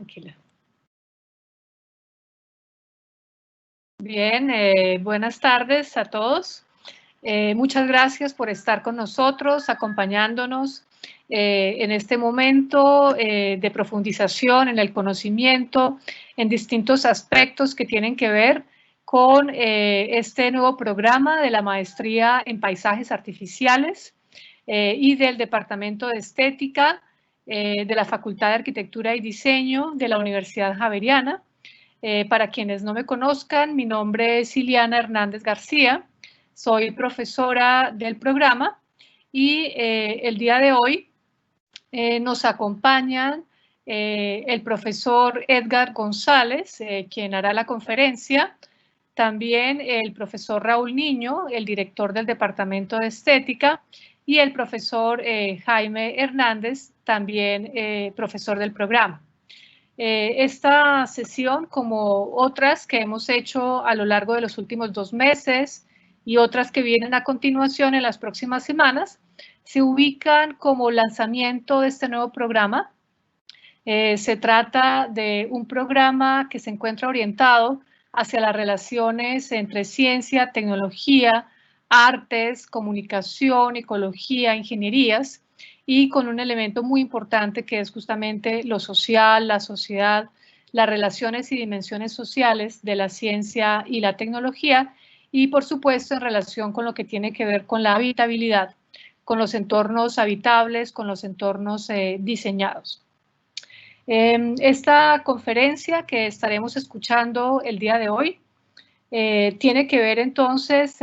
Tranquila. Bien, buenas tardes a todos. Muchas gracias por estar con nosotros, acompañándonos en este momento de profundización en el conocimiento en distintos aspectos que tienen que ver con este nuevo programa de la maestría en paisajes artificiales y del Departamento de Estética de la Facultad de Arquitectura y Diseño de la Universidad Javeriana. Para quienes no me conozcan, mi nombre es Iliana Hernández García, soy profesora del programa y el día de hoy nos acompañan el profesor Edgar González, quien hará la conferencia, también el profesor Raúl Niño, el director del Departamento de Estética, y el profesor Jaime Hernández, también profesor del programa. Esta sesión, como otras que hemos hecho a lo largo de los últimos 2 meses y otras que vienen a continuación en las próximas semanas, se ubican como lanzamiento de este nuevo programa. Se trata de un programa que se encuentra orientado hacia las relaciones entre ciencia, tecnología, artes, comunicación, ecología, ingenierías, y con un elemento muy importante que es justamente lo social, la sociedad, las relaciones y dimensiones sociales de la ciencia y la tecnología, y por supuesto en relación con lo que tiene que ver con la habitabilidad, con los entornos habitables, con los entornos diseñados. Esta conferencia que estaremos escuchando el día de hoy tiene que ver entonces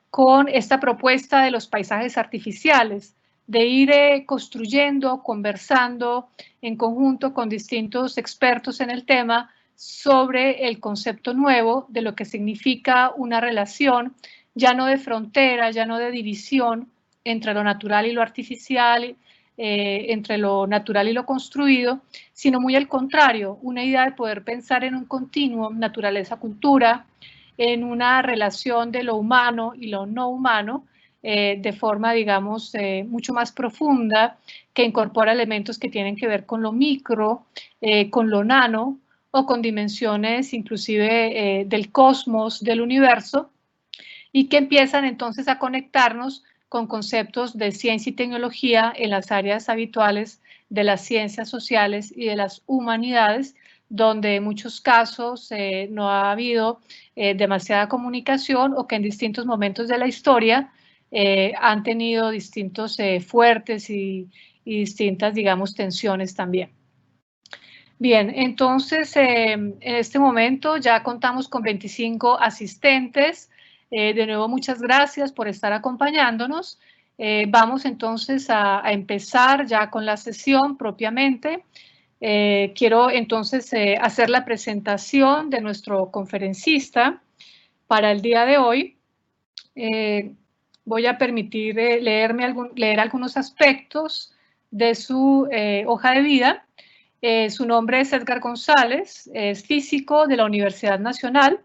con esta propuesta de los paisajes artificiales, de ir construyendo, conversando en conjunto con distintos expertos en el tema sobre el concepto nuevo de lo que significa una relación, ya no de frontera, ya no de división entre lo natural y lo artificial, entre lo natural y lo construido, sino muy al contrario, una idea de poder pensar en un continuo naturaleza-cultura, en una relación de lo humano y lo no humano, de forma, digamos, mucho más profunda, que incorpora elementos que tienen que ver con lo micro, con lo nano, o con dimensiones inclusive del cosmos, del universo, y que empiezan entonces a conectarnos con conceptos de ciencia y tecnología en las áreas habituales de las ciencias sociales y de las humanidades, donde en muchos casos no ha habido demasiada comunicación o que en distintos momentos de la historia han tenido distintos fuertes y distintas, digamos, tensiones también. Bien, entonces en este momento ya contamos con 25 asistentes. De nuevo, muchas gracias por estar acompañándonos. Vamos entonces a empezar ya con la sesión propiamente. Quiero entonces hacer la presentación de nuestro conferencista para el día de hoy. Voy a permitir leer algunos aspectos de su hoja de vida. Su nombre es Edgar González, es físico de la Universidad Nacional,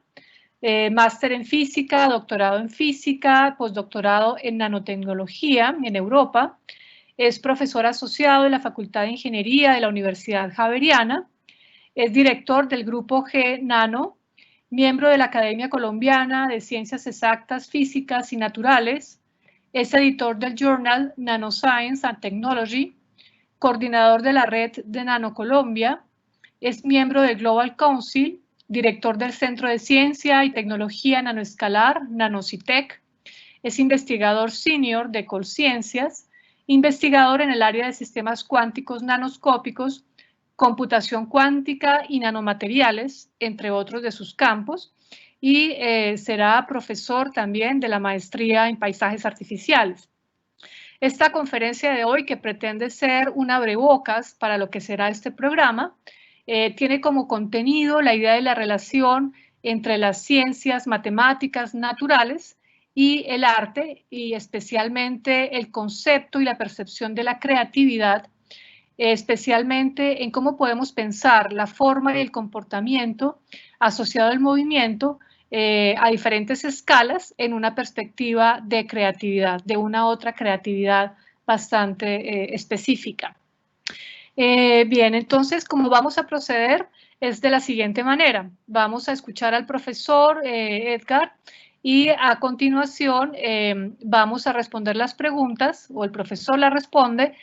máster en física, doctorado en física, postdoctorado en nanotecnología en Europa. Es profesor asociado de la Facultad de Ingeniería de la Universidad Javeriana. Es director del Grupo G Nano, miembro de la Academia Colombiana de Ciencias Exactas, Físicas y Naturales. Es editor del journal Nanoscience and Technology, coordinador de la red de Nanocolombia, es miembro del Global Council, director del Centro de Ciencia y Tecnología Nanoescalar, Nanocitec, es investigador senior de Colciencias, investigador en el área de sistemas cuánticos nanoscópicos, computación cuántica y nanomateriales, entre otros de sus campos, y será profesor también de la maestría en paisajes artificiales. Esta conferencia de hoy, que pretende ser un abrebocas para lo que será este programa, tiene como contenido la idea de la relación entre las ciencias matemáticas naturales y el arte, y especialmente el concepto y la percepción de la creatividad, especialmente en cómo podemos pensar la forma y el comportamiento asociado al movimiento a diferentes escalas en una perspectiva de creatividad, de una otra creatividad bastante específica. Bien, entonces, ¿cómo vamos a proceder? Es de la siguiente manera. Vamos a escuchar al profesor Edgar y a continuación vamos a responder las preguntas, o el profesor las responde.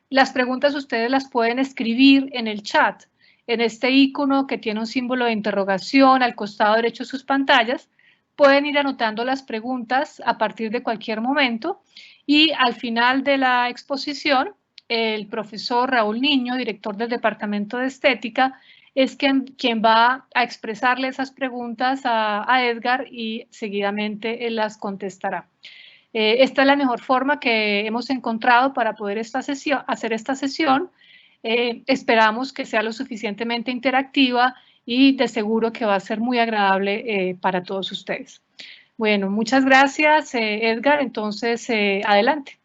Las preguntas ustedes las pueden escribir en el chat, en este icono que tiene un símbolo de interrogación al costado derecho de sus pantallas. Pueden ir anotando las preguntas a partir de cualquier momento y al final de la exposición, el profesor Raúl Niño, director del Departamento de Estética, es quien va a expresarle esas preguntas a Edgar y seguidamente él las contestará. Esta es la mejor forma que hemos encontrado para poder hacer esta sesión. Esperamos que sea lo suficientemente interactiva y de seguro que va a ser muy agradable para todos ustedes. Bueno, muchas gracias, Edgar. Entonces, adelante.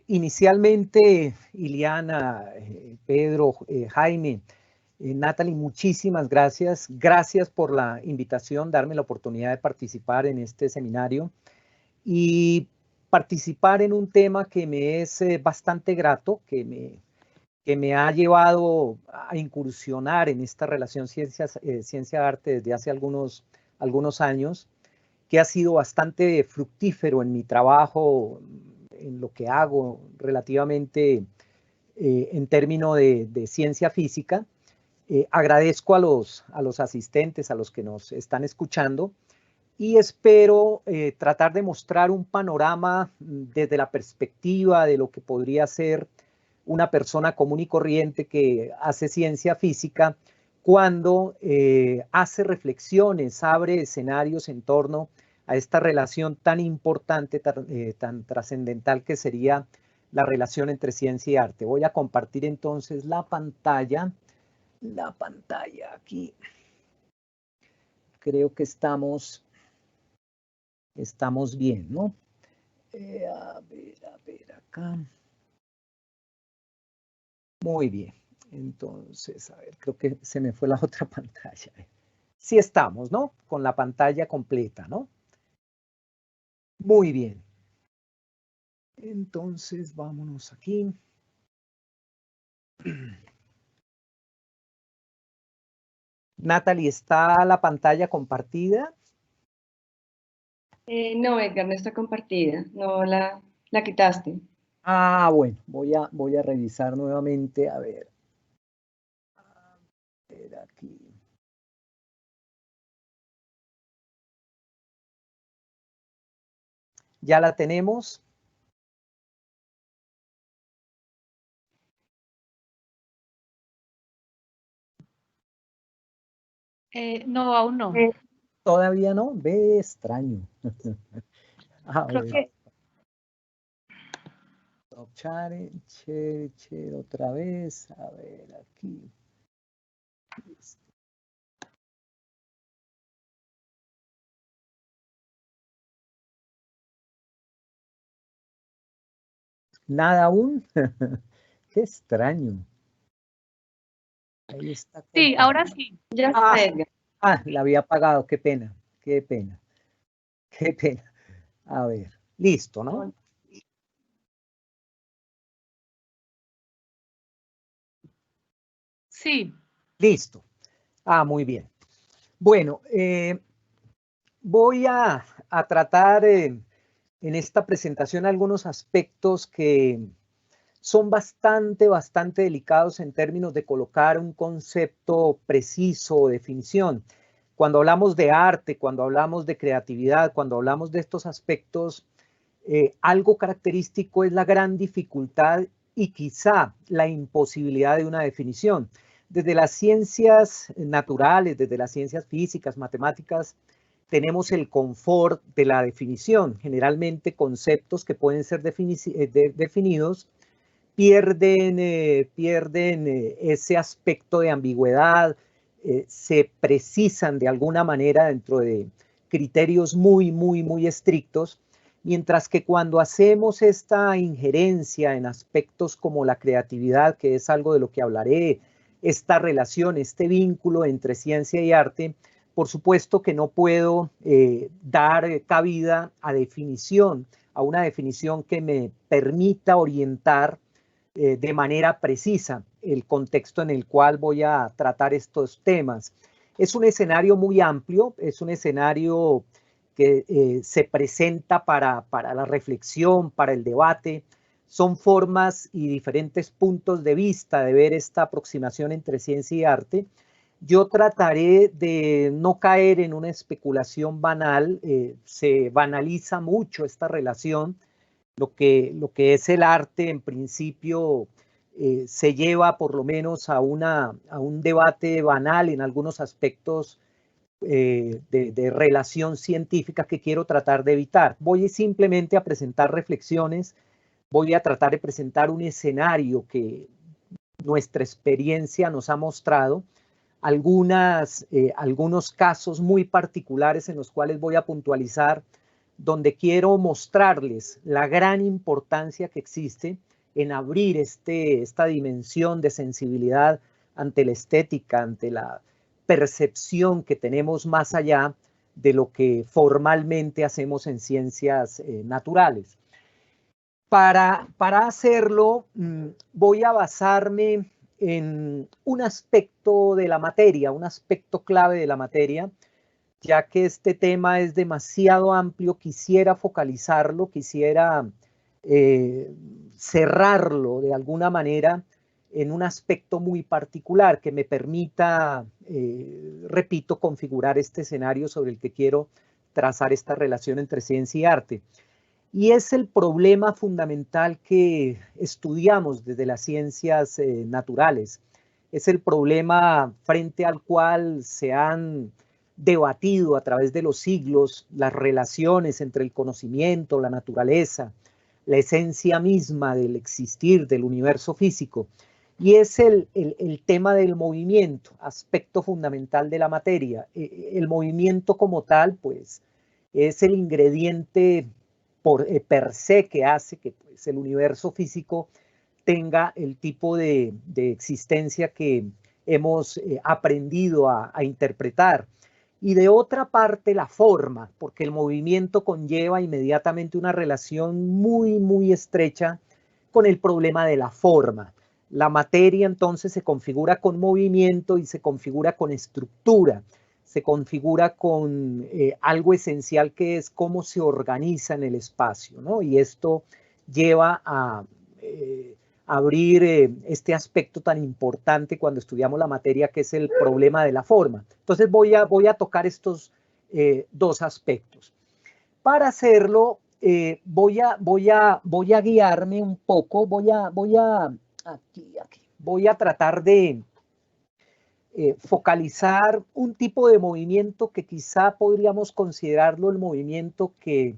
Inicialmente, Iliana, Pedro, Jaime, Natalie, muchísimas gracias. Gracias por la invitación, darme la oportunidad de participar en este seminario y participar en un tema que me es bastante grato, que me ha llevado a incursionar en esta relación ciencia-arte desde hace algunos años, que ha sido bastante fructífero en mi trabajo, en lo que hago relativamente en términos de ciencia física. Agradezco a los asistentes, a los que nos están escuchando, y espero tratar de mostrar un panorama desde la perspectiva de lo que podría ser una persona común y corriente que hace ciencia física cuando hace reflexiones, abre escenarios en torno a esta relación tan importante, tan trascendental que sería la relación entre ciencia y arte. Voy a compartir entonces la pantalla aquí. Creo que estamos bien, ¿no? A ver acá. Muy bien. Entonces, a ver, creo que se me fue la otra pantalla. Sí estamos, ¿no? Con la pantalla completa, ¿no? Muy bien. Entonces, vámonos aquí. Natalie, ¿está la pantalla compartida? No, Edgar, no está compartida. No la quitaste. Ah, bueno, voy a revisar nuevamente. A ver aquí. ¿Ya la tenemos? No, aún no. Todavía no, ve extraño. Creo que... Share otra vez. A ver, aquí. Nada aún. Qué extraño. Ahí está. Sí, ahora sí. Ya está, Edgar. La había apagado. Qué pena. Qué pena. Qué pena. A ver. Listo, ¿no? Sí. Listo. Muy bien. Bueno, voy a tratar en esta presentación algunos aspectos que son bastante delicados en términos de colocar un concepto preciso o definición. Cuando hablamos de arte, cuando hablamos de creatividad, cuando hablamos de estos aspectos, algo característico es la gran dificultad y quizá la imposibilidad de una definición. Desde las ciencias naturales, desde las ciencias físicas, matemáticas, tenemos el confort de la definición. Generalmente conceptos que pueden ser definidos pierden ese aspecto de ambigüedad, se precisan de alguna manera dentro de criterios muy estrictos, mientras que cuando hacemos esta injerencia en aspectos como la creatividad, que es algo de lo que hablaré, esta relación, este vínculo entre ciencia y arte, por supuesto que no puedo dar cabida a definición, a una definición que me permita orientar de manera precisa el contexto en el cual voy a tratar estos temas. Es un escenario muy amplio, es un escenario que se presenta para la reflexión, para el debate. Son formas y diferentes puntos de vista de ver esta aproximación entre ciencia y arte. Yo trataré de no caer en una especulación banal, se banaliza mucho esta relación. Lo que es el arte en principio se lleva por lo menos a un debate banal en algunos aspectos de relación científica que quiero tratar de evitar. Voy simplemente a presentar reflexiones, voy a tratar de presentar un escenario que nuestra experiencia nos ha mostrado, algunos casos muy particulares en los cuales voy a puntualizar, donde quiero mostrarles la gran importancia que existe en abrir esta dimensión de sensibilidad ante la estética, ante la percepción que tenemos más allá de lo que formalmente hacemos en ciencias naturales. Para hacerlo, voy a basarme en un aspecto de la materia, un aspecto clave de la materia, ya que este tema es demasiado amplio, quisiera focalizarlo, quisiera cerrarlo de alguna manera en un aspecto muy particular que me permita, repito, configurar este escenario sobre el que quiero trazar esta relación entre ciencia y arte. Y es el problema fundamental que estudiamos desde las ciencias naturales. Es el problema frente al cual se han debatido a través de los siglos las relaciones entre el conocimiento, la naturaleza, la esencia misma del existir del universo físico. Y es el tema del movimiento, aspecto fundamental de la materia. El movimiento como tal, pues, es el ingrediente per se que hace que pues, el universo físico tenga el tipo de existencia que hemos aprendido a interpretar. Y de otra parte la forma, porque el movimiento conlleva inmediatamente una relación muy, muy estrecha con el problema de la forma. La materia entonces se configura con movimiento y se configura con estructura, se configura con algo esencial que es cómo se organiza en el espacio, ¿no? Y esto lleva a abrir este aspecto tan importante cuando estudiamos la materia, que es el problema de la forma. Entonces voy a tocar estos dos aspectos. Para hacerlo, voy a guiarme un poco, voy a tratar de focalizar un tipo de movimiento que quizá podríamos considerarlo el movimiento que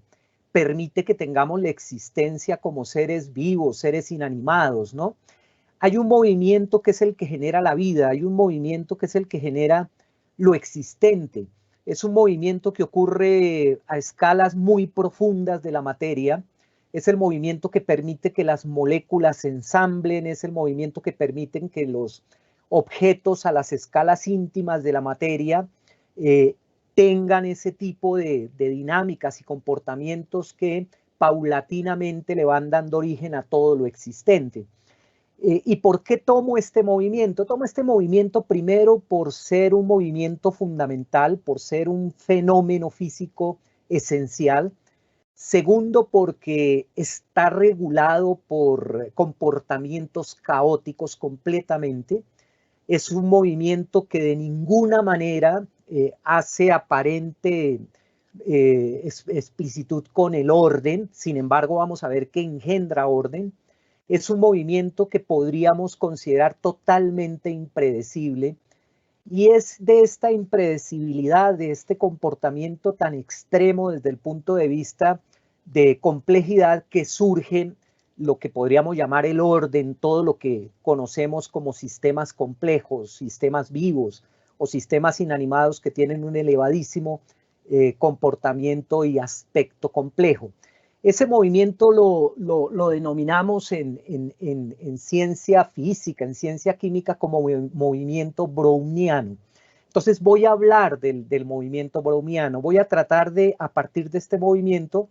permite que tengamos la existencia como seres vivos, seres inanimados, ¿no? Hay un movimiento que es el que genera la vida, hay un movimiento que es el que genera lo existente. Es un movimiento que ocurre a escalas muy profundas de la materia, es el movimiento que permite que las moléculas se ensamblen, es el movimiento que permite que los objetos a las escalas íntimas de la materia tengan ese tipo de dinámicas y comportamientos que paulatinamente le van dando origen a todo lo existente. ¿Y por qué tomo este movimiento? Tomo este movimiento primero por ser un movimiento fundamental, por ser un fenómeno físico esencial. Segundo, porque está regulado por comportamientos caóticos completamente. Es un movimiento que de ninguna manera hace aparente explicitud con el orden. Sin embargo, vamos a ver que engendra orden. Es un movimiento que podríamos considerar totalmente impredecible. Y es de esta impredecibilidad, de este comportamiento tan extremo desde el punto de vista de complejidad que surge lo que podríamos llamar el orden, todo lo que conocemos como sistemas complejos, sistemas vivos o sistemas inanimados que tienen un elevadísimo comportamiento y aspecto complejo. Ese movimiento lo denominamos en ciencia física, en ciencia química como movimiento browniano. Entonces voy a hablar del movimiento browniano, voy a tratar de, a partir de este movimiento,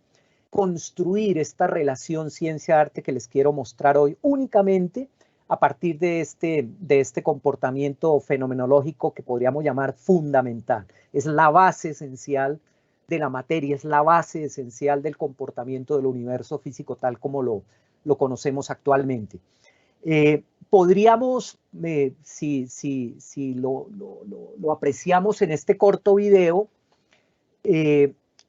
construir esta relación ciencia-arte que les quiero mostrar hoy únicamente a partir de este comportamiento fenomenológico que podríamos llamar fundamental. Es la base esencial de la materia, es la base esencial del comportamiento del universo físico tal como lo conocemos actualmente. Podríamos, si lo apreciamos en este corto video,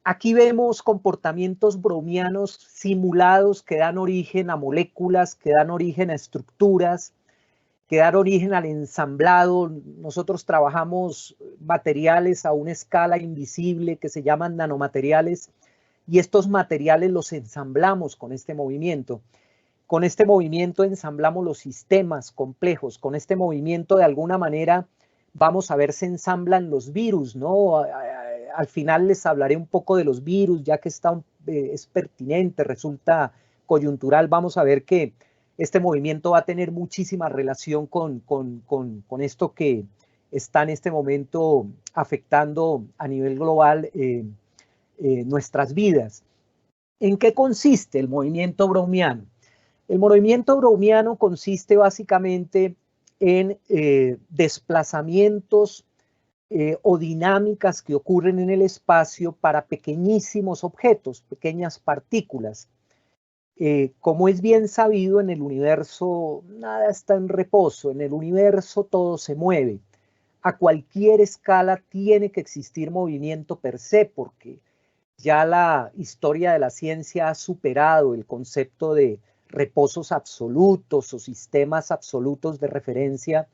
aquí vemos comportamientos brownianos simulados que dan origen a moléculas, que dan origen a estructuras, que dan origen al ensamblado. Nosotros trabajamos materiales a una escala invisible que se llaman nanomateriales y estos materiales los ensamblamos con este movimiento. Con este movimiento ensamblamos los sistemas complejos. Con este movimiento, de alguna manera, vamos a ver se ensamblan los virus, ¿no? Al final les hablaré un poco de los virus, ya que es pertinente, resulta coyuntural. Vamos a ver que este movimiento va a tener muchísima relación con esto que está en este momento afectando a nivel global nuestras vidas. ¿En qué consiste el movimiento browniano? El movimiento browniano consiste básicamente en desplazamientos o dinámicas que ocurren en el espacio para pequeñísimos objetos, pequeñas partículas. Como es bien sabido, en el universo nada está en reposo, en el universo todo se mueve. A cualquier escala tiene que existir movimiento per se, porque ya la historia de la ciencia ha superado el concepto de reposos absolutos o sistemas absolutos de referencia.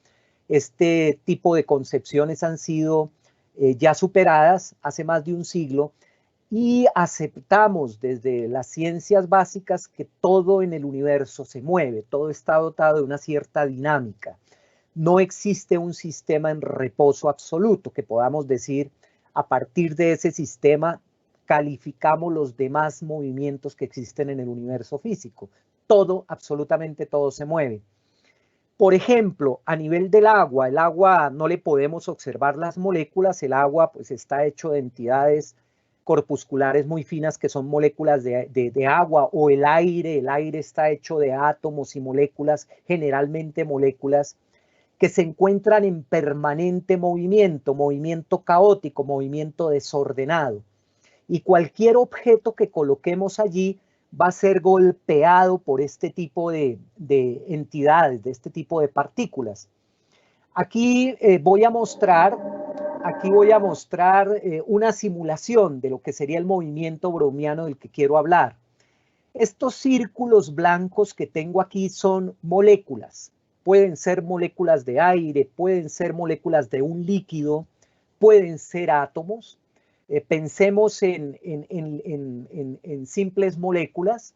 Este tipo de concepciones han sido ya superadas hace más de un siglo y aceptamos desde las ciencias básicas que todo en el universo se mueve, todo está dotado de una cierta dinámica. No existe un sistema en reposo absoluto que podamos decir a partir de ese sistema calificamos los demás movimientos que existen en el universo físico. Todo, absolutamente todo se mueve. Por ejemplo, a nivel del agua, el agua no le podemos observar las moléculas, el agua pues está hecho de entidades corpusculares muy finas que son moléculas de agua, o el aire está hecho de átomos y moléculas, generalmente moléculas que se encuentran en permanente movimiento, movimiento caótico, movimiento desordenado. Y cualquier objeto que coloquemos allí va a ser golpeado por este tipo de entidades, de este tipo de partículas. Aquí voy a mostrar una simulación de lo que sería el movimiento browniano del que quiero hablar. Estos círculos blancos que tengo aquí son moléculas. Pueden ser moléculas de aire, pueden ser moléculas de un líquido, pueden ser átomos. Pensemos en simples moléculas.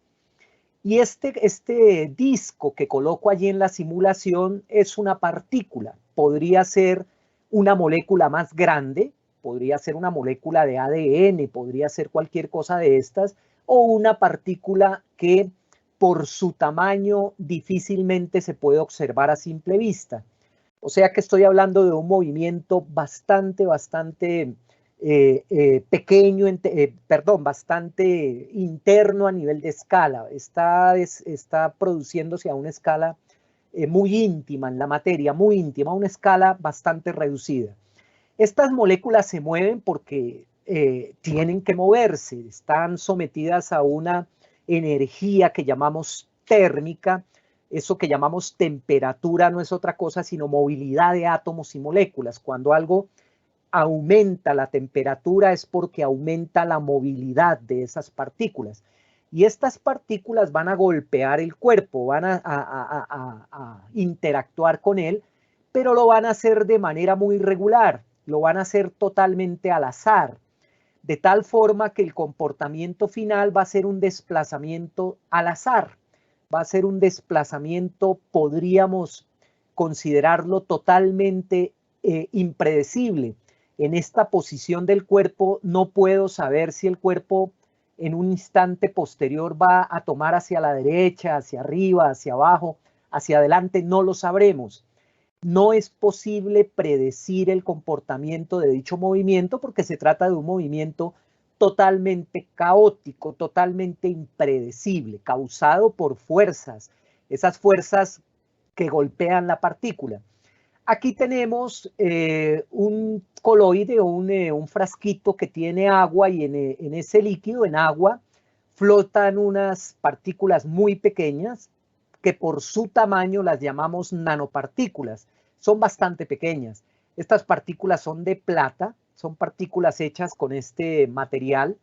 Y este disco que coloco allí en la simulación es una partícula. Podría ser una molécula más grande, podría ser una molécula de ADN, podría ser cualquier cosa de estas, o una partícula que por su tamaño difícilmente se puede observar a simple vista. O sea que estoy hablando de un movimiento bastante pequeño, bastante interno a nivel de escala. Está produciéndose a una escala muy íntima en la materia, muy íntima, una escala bastante reducida. Estas moléculas se mueven porque tienen que moverse, están sometidas a una energía que llamamos térmica. Eso que llamamos temperatura no es otra cosa sino movilidad de átomos y moléculas. Cuando algo aumenta la temperatura es porque aumenta la movilidad de esas partículas. Y estas partículas van a golpear el cuerpo, van a interactuar con él, pero lo van a hacer de manera muy regular, lo van a hacer totalmente al azar, de tal forma que el comportamiento final va a ser un desplazamiento al azar, va a ser un desplazamiento, podríamos considerarlo totalmente impredecible. En esta posición del cuerpo no puedo saber si el cuerpo en un instante posterior va a tomar hacia la derecha, hacia arriba, hacia abajo, hacia adelante, no lo sabremos. No es posible predecir el comportamiento de dicho movimiento porque se trata de un movimiento totalmente caótico, totalmente impredecible, causado por fuerzas, esas fuerzas que golpean la partícula. Aquí tenemos un coloide o un frasquito que tiene agua y en ese líquido, en agua, flotan unas partículas muy pequeñas que por su tamaño las llamamos nanopartículas. Son bastante pequeñas. Estas partículas son de plata, son partículas hechas con este material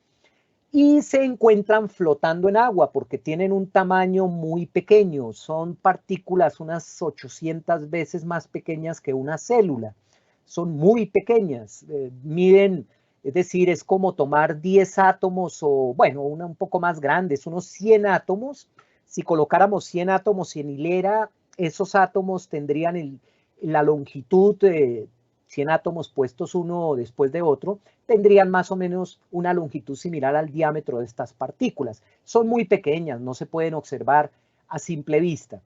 y se encuentran flotando en agua porque tienen un tamaño muy pequeño. Son partículas unas 800 veces más pequeñas que una célula. Son muy pequeñas, miden, es decir, es como tomar 10 átomos o, bueno, una un poco más grandes, unos 100 átomos. Si colocáramos 100 átomos en hilera, esos átomos tendrían la longitud de 100 átomos puestos uno después de otro, tendrían más o menos una longitud similar al diámetro de estas partículas. Son muy pequeñas, no se pueden observar a simple vista.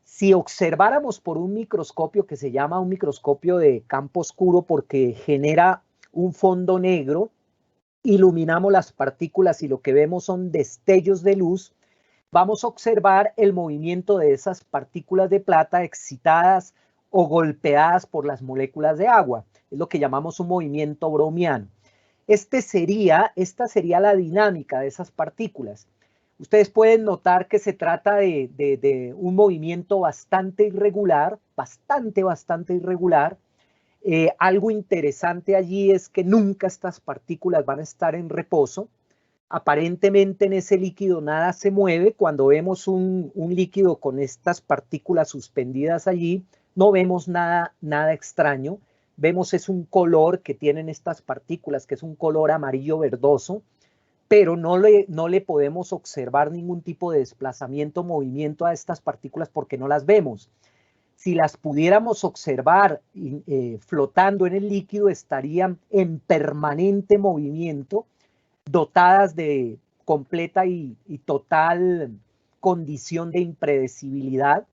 Si observáramos por un microscopio que se llama un microscopio de campo oscuro porque genera un fondo negro, iluminamos las partículas y lo que vemos son destellos de luz, vamos a observar el movimiento de esas partículas de plata excitadas o golpeadas por las moléculas de agua. Es lo que llamamos un movimiento browniano. Esta sería la dinámica de esas partículas. Ustedes pueden notar que se trata de un movimiento bastante irregular, bastante irregular. Algo interesante allí es que nunca estas partículas van a estar en reposo. Aparentemente en ese líquido nada se mueve. Cuando vemos un líquido con estas partículas suspendidas allí, no vemos nada extraño. Vemos es un color que tienen estas partículas, que es un color amarillo verdoso, pero no le podemos observar ningún tipo de desplazamiento o movimiento a estas partículas porque no las vemos. Si las pudiéramos observar flotando en el líquido, estarían en permanente movimiento, dotadas de completa y total condición de impredecibilidad.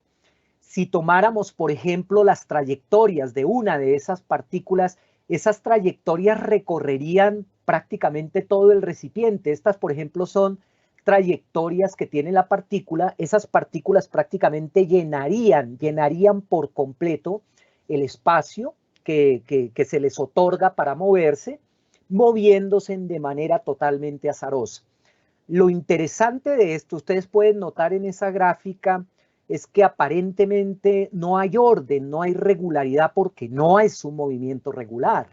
Si tomáramos, por ejemplo, las trayectorias de una de esas partículas, esas trayectorias recorrerían prácticamente todo el recipiente. Estas, por ejemplo, son trayectorias que tiene la partícula. Esas partículas prácticamente llenarían por completo el espacio que se les otorga para moverse, moviéndose de manera totalmente azarosa. Lo interesante de esto, ustedes pueden notar en esa gráfica, es que aparentemente no hay orden, no hay regularidad porque no es un movimiento regular.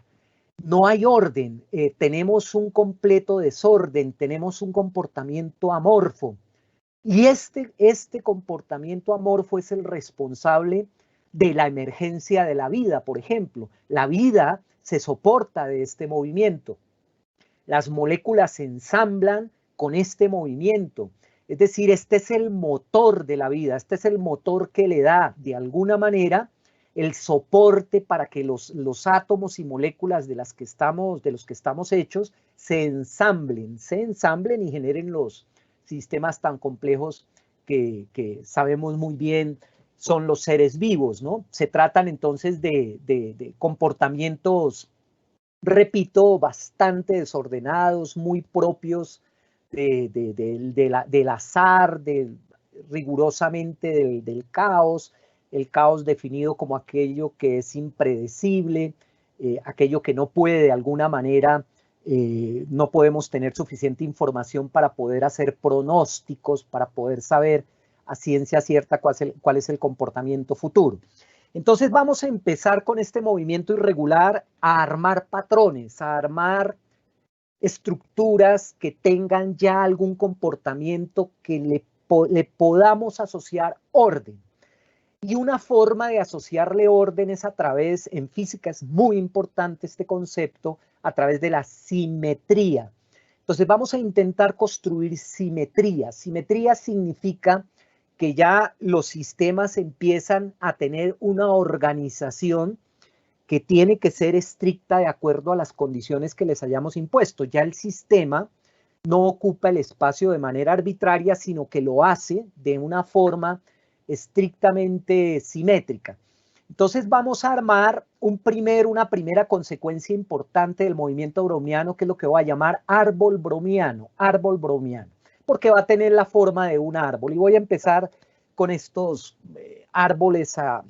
No hay orden, tenemos un completo desorden, tenemos un comportamiento amorfo. Y este comportamiento amorfo es el responsable de la emergencia de la vida, por ejemplo. La vida se soporta de este movimiento. Las moléculas se ensamblan con este movimiento. Es decir, este es el motor de la vida, este es el motor que le da de alguna manera el soporte para que los átomos y moléculas de los que estamos hechos se ensamblen y generen los sistemas tan complejos que sabemos muy bien son los seres vivos, ¿no? Se tratan entonces de comportamientos, repito, bastante desordenados, muy propios del azar, rigurosamente del caos, el caos definido como aquello que es impredecible, aquello que no puede de alguna manera, no podemos tener suficiente información para poder hacer pronósticos, para poder saber a ciencia cierta cuál es el comportamiento futuro. Entonces vamos a empezar con este movimiento irregular a armar patrones, a armar estructuras que tengan ya algún comportamiento que le podamos asociar orden. Y una forma de asociarle orden es a través, en física es muy importante este concepto, a través de la simetría. Entonces vamos a intentar construir simetría. Simetría significa que ya los sistemas empiezan a tener una organización que tiene que ser estricta de acuerdo a las condiciones que les hayamos impuesto. Ya el sistema no ocupa el espacio de manera arbitraria, sino que lo hace de una forma estrictamente simétrica. Entonces vamos a armar una primera consecuencia importante del movimiento browniano, que es lo que voy a llamar árbol browniano, porque va a tener la forma de un árbol. Y voy a empezar con estos árboles a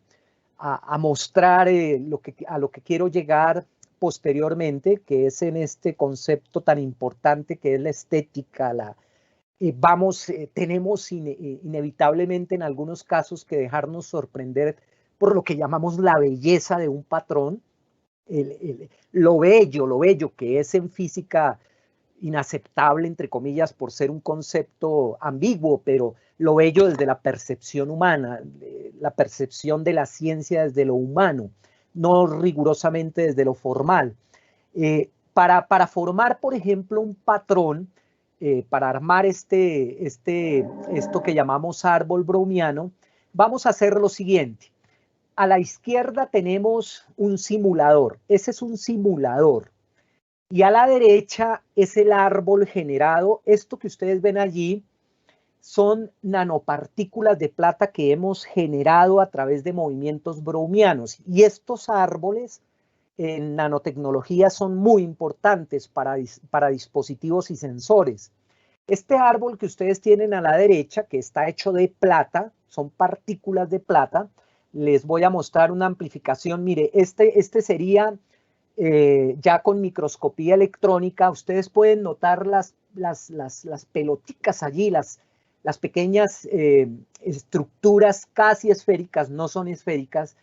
mostrar a lo que quiero llegar posteriormente, que es en este concepto tan importante que es la estética. Tenemos inevitablemente en algunos casos que dejarnos sorprender por lo que llamamos la belleza de un patrón, lo bello que es en física inaceptable, entre comillas, por ser un concepto ambiguo, pero lo bello desde la percepción humana, la percepción de la ciencia desde lo humano, no rigurosamente desde lo formal. Para formar, por ejemplo, un patrón, para armar esto que llamamos árbol browniano, vamos a hacer lo siguiente. A la izquierda tenemos un simulador. Ese es un simulador. Y a la derecha es el árbol generado. Esto que ustedes ven allí son nanopartículas de plata que hemos generado a través de movimientos brownianos. Y estos árboles en nanotecnología son muy importantes para dispositivos y sensores. Este árbol que ustedes tienen a la derecha, que está hecho de plata, son partículas de plata. Les voy a mostrar una amplificación. Mire, este sería ya con microscopía electrónica. Ustedes pueden notar las peloticas allí, las pequeñas estructuras casi esféricas, no son esféricas,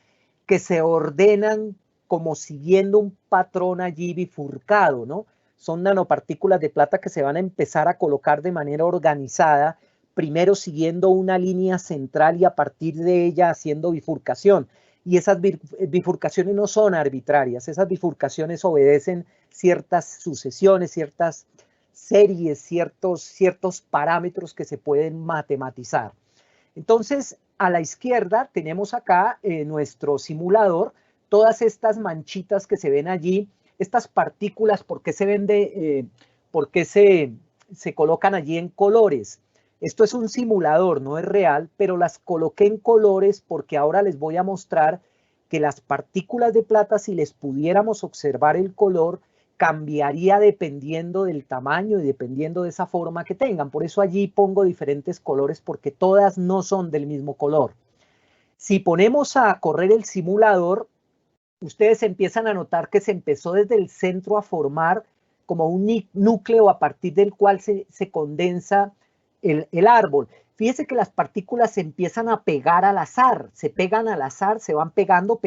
que se ordenan como siguiendo un patrón allí bifurcado, ¿no? Son nanopartículas de plata que se van a empezar a colocar de manera organizada, primero siguiendo una línea central y a partir de ella haciendo bifurcación. Y esas bifurcaciones no son arbitrarias, esas bifurcaciones obedecen ciertas sucesiones, ciertas series, ciertos parámetros que se pueden matematizar. Entonces, a la izquierda tenemos acá nuestro simulador, todas estas manchitas que se ven allí, estas partículas, ¿por qué se colocan allí en colores? Esto es un simulador, no es real, pero las coloqué en colores porque ahora les voy a mostrar que las partículas de plata, si les pudiéramos observar el color, cambiaría dependiendo del tamaño y dependiendo de esa forma que tengan. Por eso allí pongo diferentes colores porque todas no son del mismo color. Si ponemos a correr el simulador, ustedes empiezan a notar que se empezó desde el centro a formar como un núcleo a partir del cual se condensa el árbol. Fíjese que las partículas se empiezan a pegar al azar, se pegan al azar, se van pegando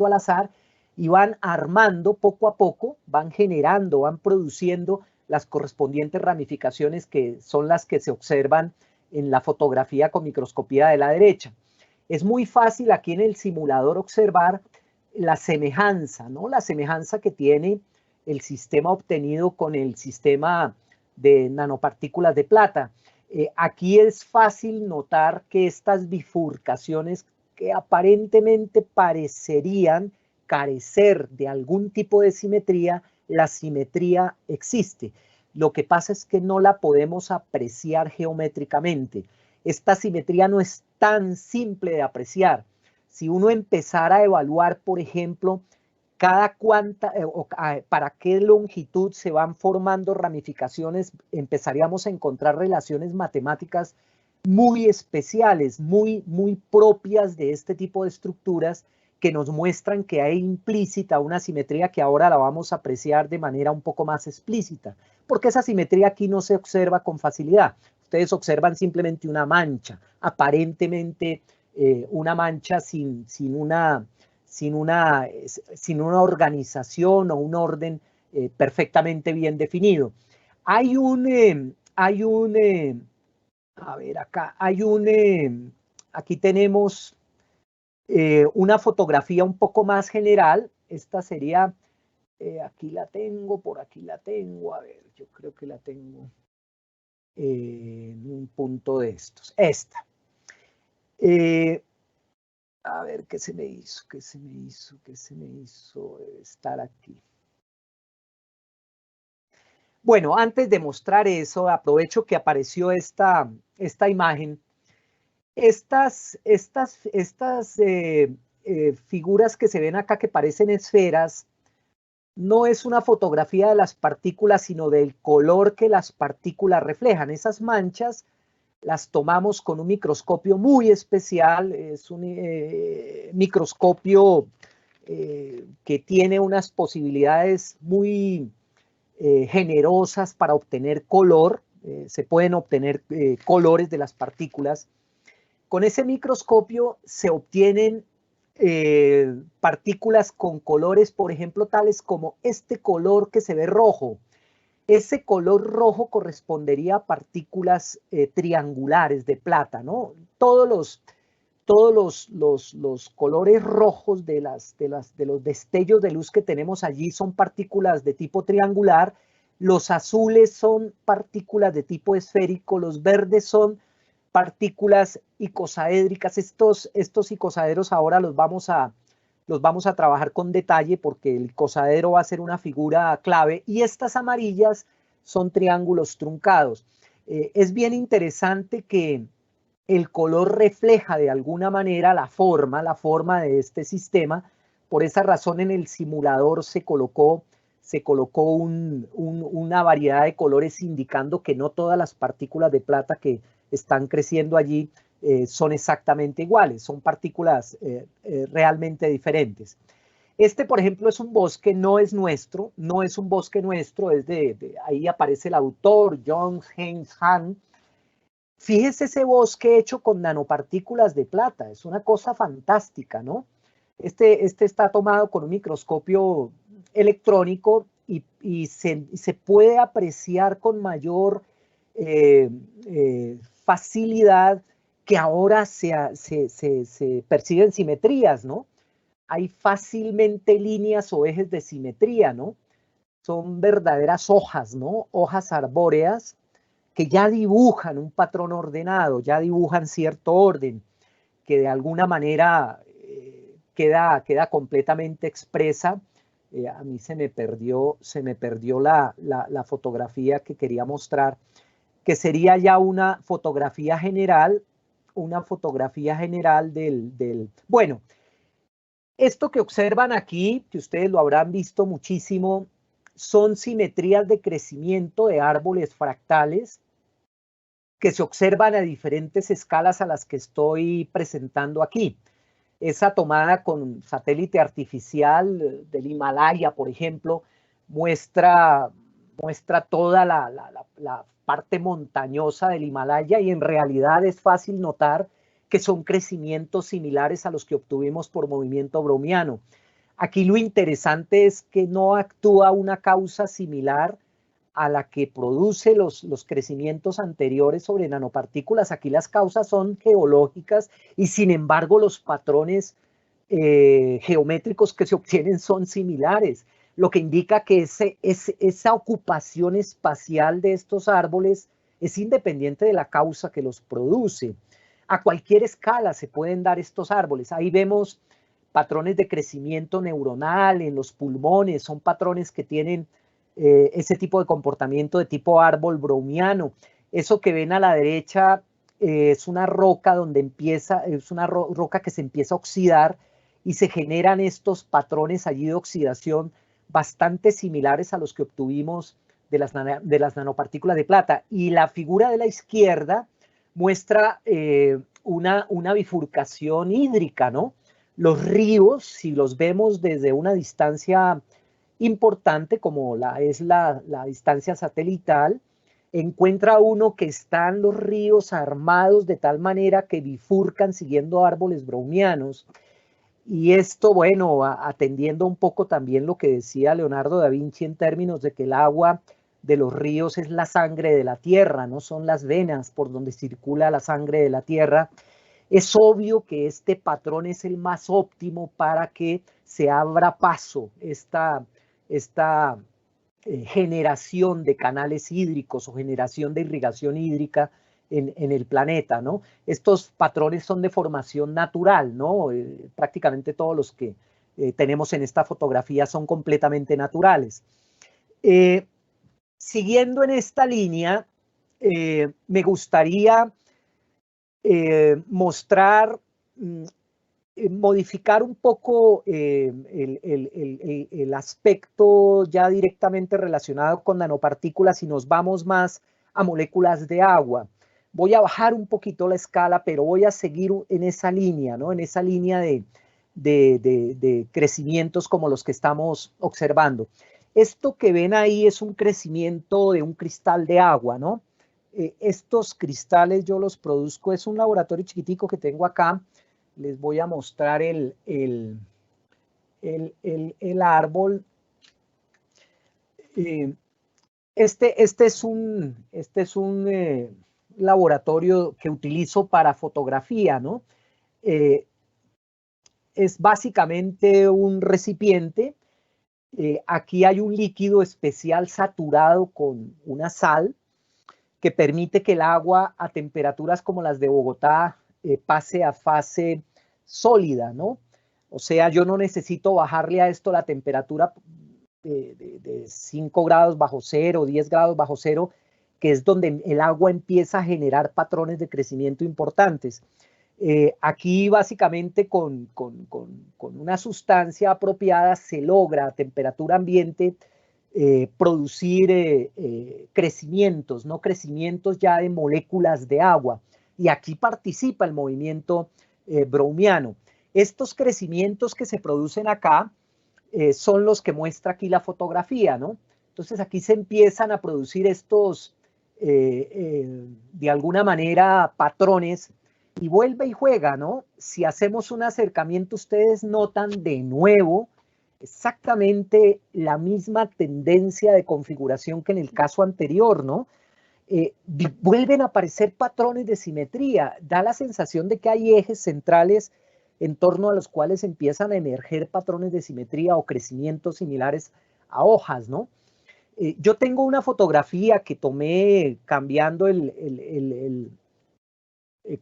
al azar y van armando poco a poco, van generando, van produciendo las correspondientes ramificaciones que son las que se observan en la fotografía con microscopía de la derecha. Es muy fácil aquí en el simulador observar la semejanza, ¿no? La semejanza que tiene el sistema obtenido con el sistema de nanopartículas de plata. Aquí es fácil notar que estas bifurcaciones que aparentemente parecerían carecer de algún tipo de simetría, la simetría existe. Lo que pasa es que no la podemos apreciar geométricamente. Esta simetría no es tan simple de apreciar. Si uno empezara a evaluar, por ejemplo, para qué longitud se van formando ramificaciones, empezaríamos a encontrar relaciones matemáticas muy especiales, muy propias de este tipo de estructuras que nos muestran que hay implícita una simetría que ahora la vamos a apreciar de manera un poco más explícita, porque esa simetría aquí no se observa con facilidad. Ustedes observan simplemente una mancha, aparentemente una mancha sin una organización o un orden perfectamente bien definido. Aquí tenemos una fotografía un poco más general. Esta sería, aquí la tengo, por aquí la tengo, a ver, yo creo que la tengo en un punto de estos. Esta. A ver, ¿qué se me hizo? ¿Qué se me hizo estar aquí? Bueno, antes de mostrar eso, aprovecho que apareció esta imagen. Estas figuras que se ven acá que parecen esferas, no es una fotografía de las partículas, sino del color que las partículas reflejan. Esas manchas las tomamos con un microscopio muy especial, es un microscopio que tiene unas posibilidades muy generosas para obtener color, se pueden obtener colores de las partículas. Con ese microscopio se obtienen partículas con colores, por ejemplo, tales como este color que se ve rojo. Ese color rojo correspondería a partículas triangulares de plata, ¿no? Todos los colores rojos de los destellos de luz que tenemos allí son partículas de tipo triangular, los azules son partículas de tipo esférico, los verdes son partículas icosaédricas. Estos icosaedros ahora los vamos a trabajar con detalle porque el icosaedro va a ser una figura clave, y estas amarillas son triángulos truncados. Es bien interesante que el color refleja de alguna manera la forma de este sistema. Por esa razón en el simulador se colocó una variedad de colores indicando que no todas las partículas de plata que están creciendo allí son exactamente iguales, son partículas realmente diferentes. Este, por ejemplo, es un bosque, no es nuestro, no es un bosque nuestro, es ahí aparece el autor, John James Hahn. Fíjese ese bosque hecho con nanopartículas de plata, es una cosa fantástica, ¿no? Este está tomado con un microscopio electrónico y se puede apreciar con mayor facilidad que ahora se perciben simetrías, ¿no? Hay fácilmente líneas o ejes de simetría, ¿no? Son verdaderas hojas, ¿no? Hojas arbóreas que ya dibujan un patrón ordenado, ya dibujan cierto orden, que de alguna manera queda completamente expresa. A mí se me perdió la fotografía que quería mostrar, que sería ya una fotografía general del... Bueno, esto que observan aquí, que ustedes lo habrán visto muchísimo, son simetrías de crecimiento de árboles fractales que se observan a diferentes escalas a las que estoy presentando aquí. Esa tomada con satélite artificial del Himalaya, por ejemplo, muestra toda la parte montañosa del Himalaya, y en realidad es fácil notar que son crecimientos similares a los que obtuvimos por movimiento browniano. Aquí lo interesante es que no actúa una causa similar a la que produce los crecimientos anteriores sobre nanopartículas. Aquí las causas son geológicas y sin embargo los patrones geométricos que se obtienen son similares, lo que indica que esa ocupación espacial de estos árboles es independiente de la causa que los produce. A cualquier escala se pueden dar estos árboles. Ahí vemos patrones de crecimiento neuronal en los pulmones, son patrones que tienen ese tipo de comportamiento de tipo árbol browniano. Eso que ven a la derecha es una roca roca que se empieza a oxidar y se generan estos patrones allí de oxidación bastante similares a los que obtuvimos de las nanopartículas de plata. Y la figura de la izquierda muestra una bifurcación hídrica, ¿no? Los ríos, si los vemos desde una distancia importante, como es la distancia satelital, encuentra uno que están los ríos armados de tal manera que bifurcan siguiendo árboles brownianos. Y esto, bueno, atendiendo un poco también lo que decía Leonardo da Vinci en términos de que el agua de los ríos es la sangre de la tierra, no son las venas por donde circula la sangre de la tierra. Es obvio que este patrón es el más óptimo para que se abra paso esta generación de canales hídricos o generación de irrigación hídrica en el planeta, ¿no? Estos patrones son de formación natural, ¿no? Prácticamente todos los que tenemos en esta fotografía son completamente naturales. Siguiendo en esta línea, me gustaría mostrar modificar un poco el aspecto ya directamente relacionado con nanopartículas y nos vamos más a moléculas de agua. Voy a bajar un poquito la escala, pero voy a seguir en esa línea, ¿no? En esa línea de crecimientos como los que estamos observando. Esto que ven ahí es un crecimiento de un cristal de agua, ¿no? Estos cristales yo los produzco, es un laboratorio chiquitico que tengo acá. Les voy a mostrar el árbol. Este es un laboratorio que utilizo para fotografía, ¿no? Es básicamente un recipiente. Aquí hay un líquido especial saturado con una sal que permite que el agua a temperaturas como las de Bogotá pase a fase sólida, ¿no? O sea, yo no necesito bajarle a esto la temperatura de 5 grados bajo cero, 10 grados bajo cero, que es donde el agua empieza a generar patrones de crecimiento importantes. Aquí básicamente con una sustancia apropiada se logra a temperatura ambiente producir crecimientos, ¿no? Crecimientos ya de moléculas de agua. Y aquí participa el movimiento browniano. Estos crecimientos que se producen acá son los que muestra aquí la fotografía, ¿no? Entonces aquí se empiezan a producir estos, de alguna manera, patrones y vuelve y juega, ¿no? Si hacemos un acercamiento, ustedes notan de nuevo exactamente la misma tendencia de configuración que en el caso anterior, ¿no? Vuelven a aparecer patrones de simetría, da la sensación de que hay ejes centrales en torno a los cuales empiezan a emerger patrones de simetría o crecimientos similares a hojas, ¿no? Yo tengo una fotografía que tomé cambiando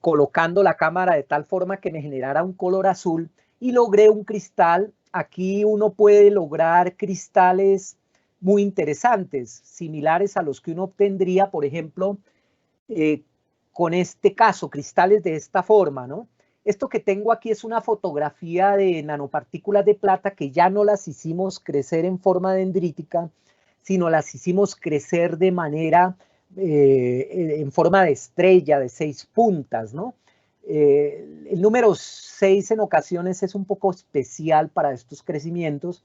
colocando la cámara de tal forma que me generara un color azul y logré un cristal. Aquí uno puede lograr cristales muy interesantes, similares a los que uno obtendría, por ejemplo, con este caso, cristales de esta forma, ¿no? Esto que tengo aquí es una fotografía de nanopartículas de plata que ya no las hicimos crecer en forma dendrítica, sino las hicimos crecer de manera en forma de estrella, de 6 puntas, ¿no? El número 6 en ocasiones es un poco especial para estos crecimientos.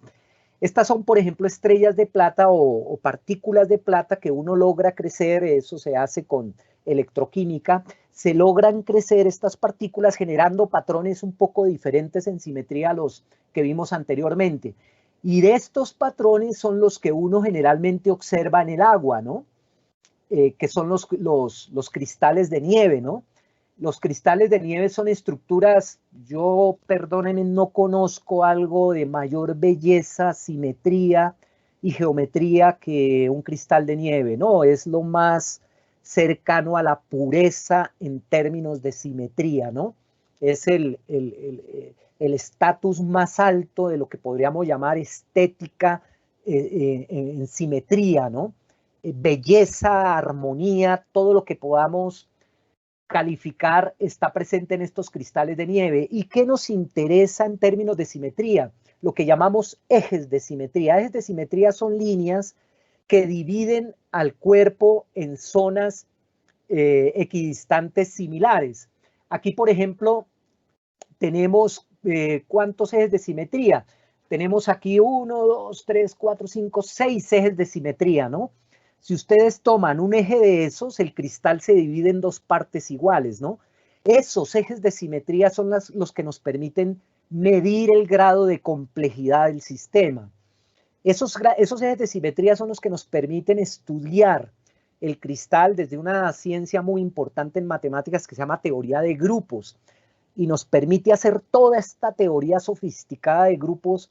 Estas son, por ejemplo, estrellas de plata o partículas de plata que uno logra crecer, eso se hace con electroquímica, se logran crecer estas partículas generando patrones un poco diferentes en simetría a los que vimos anteriormente. Y de estos patrones son los que uno generalmente observa en el agua, ¿no? Que son los cristales de nieve, ¿no? Los cristales de nieve son estructuras, yo, perdónenme, no conozco algo de mayor belleza, simetría y geometría que un cristal de nieve, ¿no? Es lo más cercano a la pureza en términos de simetría, ¿no? Es el estatus más alto de lo que podríamos llamar estética en simetría, ¿no? Belleza, armonía, todo lo que podamos calificar está presente en estos cristales de nieve. ¿Y qué nos interesa en términos de simetría? Lo que llamamos ejes de simetría. Ejes de simetría son líneas que dividen al cuerpo en zonas equidistantes similares. Aquí, por ejemplo, tenemos ¿cuántos ejes de simetría? Tenemos aquí 1, 2, 3, 4, 5, 6 ejes de simetría, ¿no? Si ustedes toman un eje de esos, el cristal se divide en 2 partes iguales, ¿no? Esos ejes de simetría son los que nos permiten medir el grado de complejidad del sistema. Esos ejes de simetría son los que nos permiten estudiar el cristal desde una ciencia muy importante en matemáticas que se llama teoría de grupos y nos permite hacer toda esta teoría sofisticada de grupos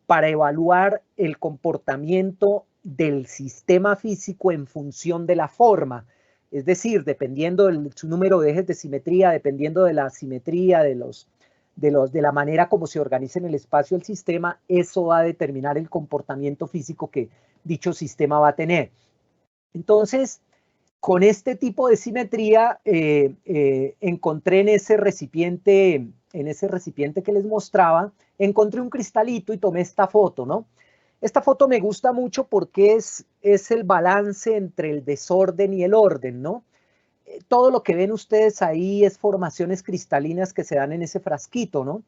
para evaluar el comportamiento del sistema físico en función de la forma. Es decir, dependiendo del su número de ejes de simetría, dependiendo de la simetría, de la manera como se organiza en el espacio el sistema, eso va a determinar el comportamiento físico que dicho sistema va a tener. Entonces, con este tipo de simetría, encontré en ese recipiente en ese recipiente que les mostraba, encontré un cristalito y tomé esta foto, ¿no? Esta foto me gusta mucho porque es el balance entre el desorden y el orden, ¿no? Todo lo que ven ustedes ahí es formaciones cristalinas que se dan en ese frasquito, ¿no?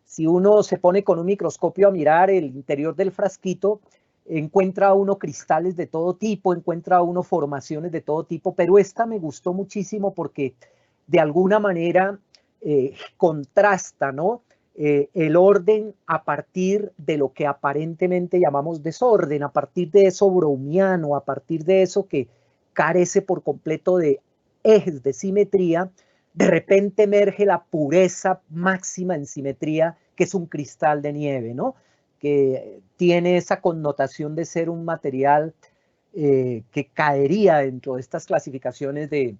Si uno se pone con un microscopio a mirar el interior del frasquito, encuentra uno cristales de todo tipo, encuentra uno formaciones de todo tipo, pero esta me gustó muchísimo porque de alguna manera contrasta, ¿no? El orden a partir de lo que aparentemente llamamos desorden, a partir de eso browniano, a partir de eso que carece por completo de ejes de simetría, de repente emerge la pureza máxima en simetría, que es un cristal de nieve, ¿no? Que tiene esa connotación de ser un material que caería dentro de estas clasificaciones de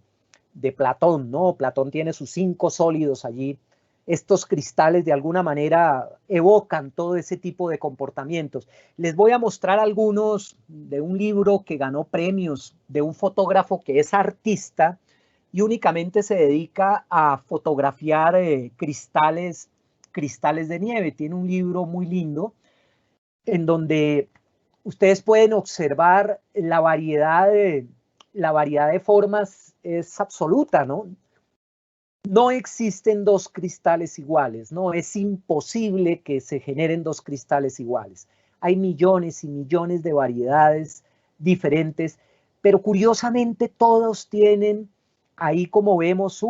Platón, ¿no? Platón tiene sus 5 sólidos allí. Estos cristales de alguna manera evocan todo ese tipo de comportamientos. Les voy a mostrar algunos de un libro que ganó premios, de un fotógrafo que es artista y únicamente se dedica a fotografiar cristales de nieve. Tiene un libro muy lindo en donde ustedes pueden observar la variedad de formas es absoluta, ¿no? No existen 2 cristales iguales, ¿no? Es imposible que se generen 2 cristales iguales. Hay millones y millones de variedades diferentes, pero curiosamente todos tienen, ahí como vemos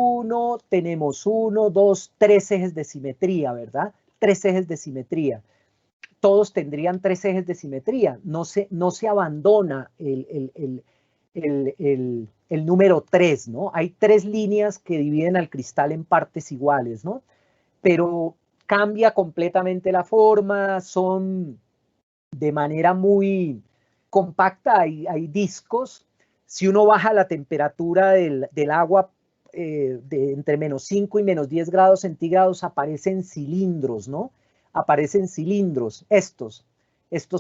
tenemos 1, 2, 3 ejes de simetría, ¿verdad? 3 ejes de simetría. Todos tendrían 3 ejes de simetría. No se abandona el número 3, ¿no? Hay 3 líneas que dividen al cristal en partes iguales, ¿no? Pero cambia completamente la forma, son de manera muy compacta, hay discos. Si uno baja la temperatura del agua de entre -5 y -10 grados centígrados, aparecen cilindros, ¿no? Aparecen cilindros, estos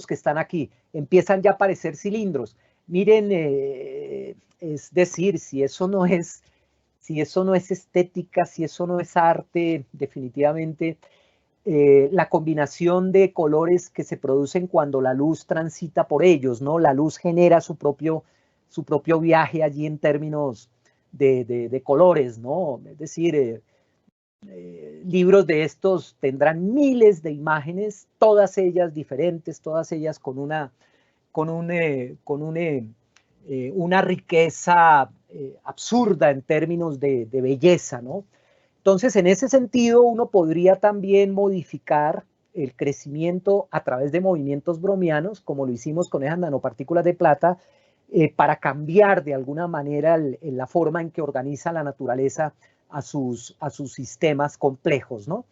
que están aquí, empiezan ya a aparecer cilindros. Miren, es decir, si eso no es estética, si eso no es arte, definitivamente la combinación de colores que se producen cuando la luz transita por ellos, ¿no? La luz genera su propio viaje allí en términos de colores, ¿no? Es decir, libros de estos tendrán miles de imágenes, todas ellas diferentes, todas ellas con una riqueza absurda en términos de belleza, ¿no? Entonces, en ese sentido, uno podría también modificar el crecimiento a través de movimientos brownianos, como lo hicimos con esas nanopartículas de plata, para cambiar de alguna manera la forma en que organiza la naturaleza a sus sistemas complejos, ¿no?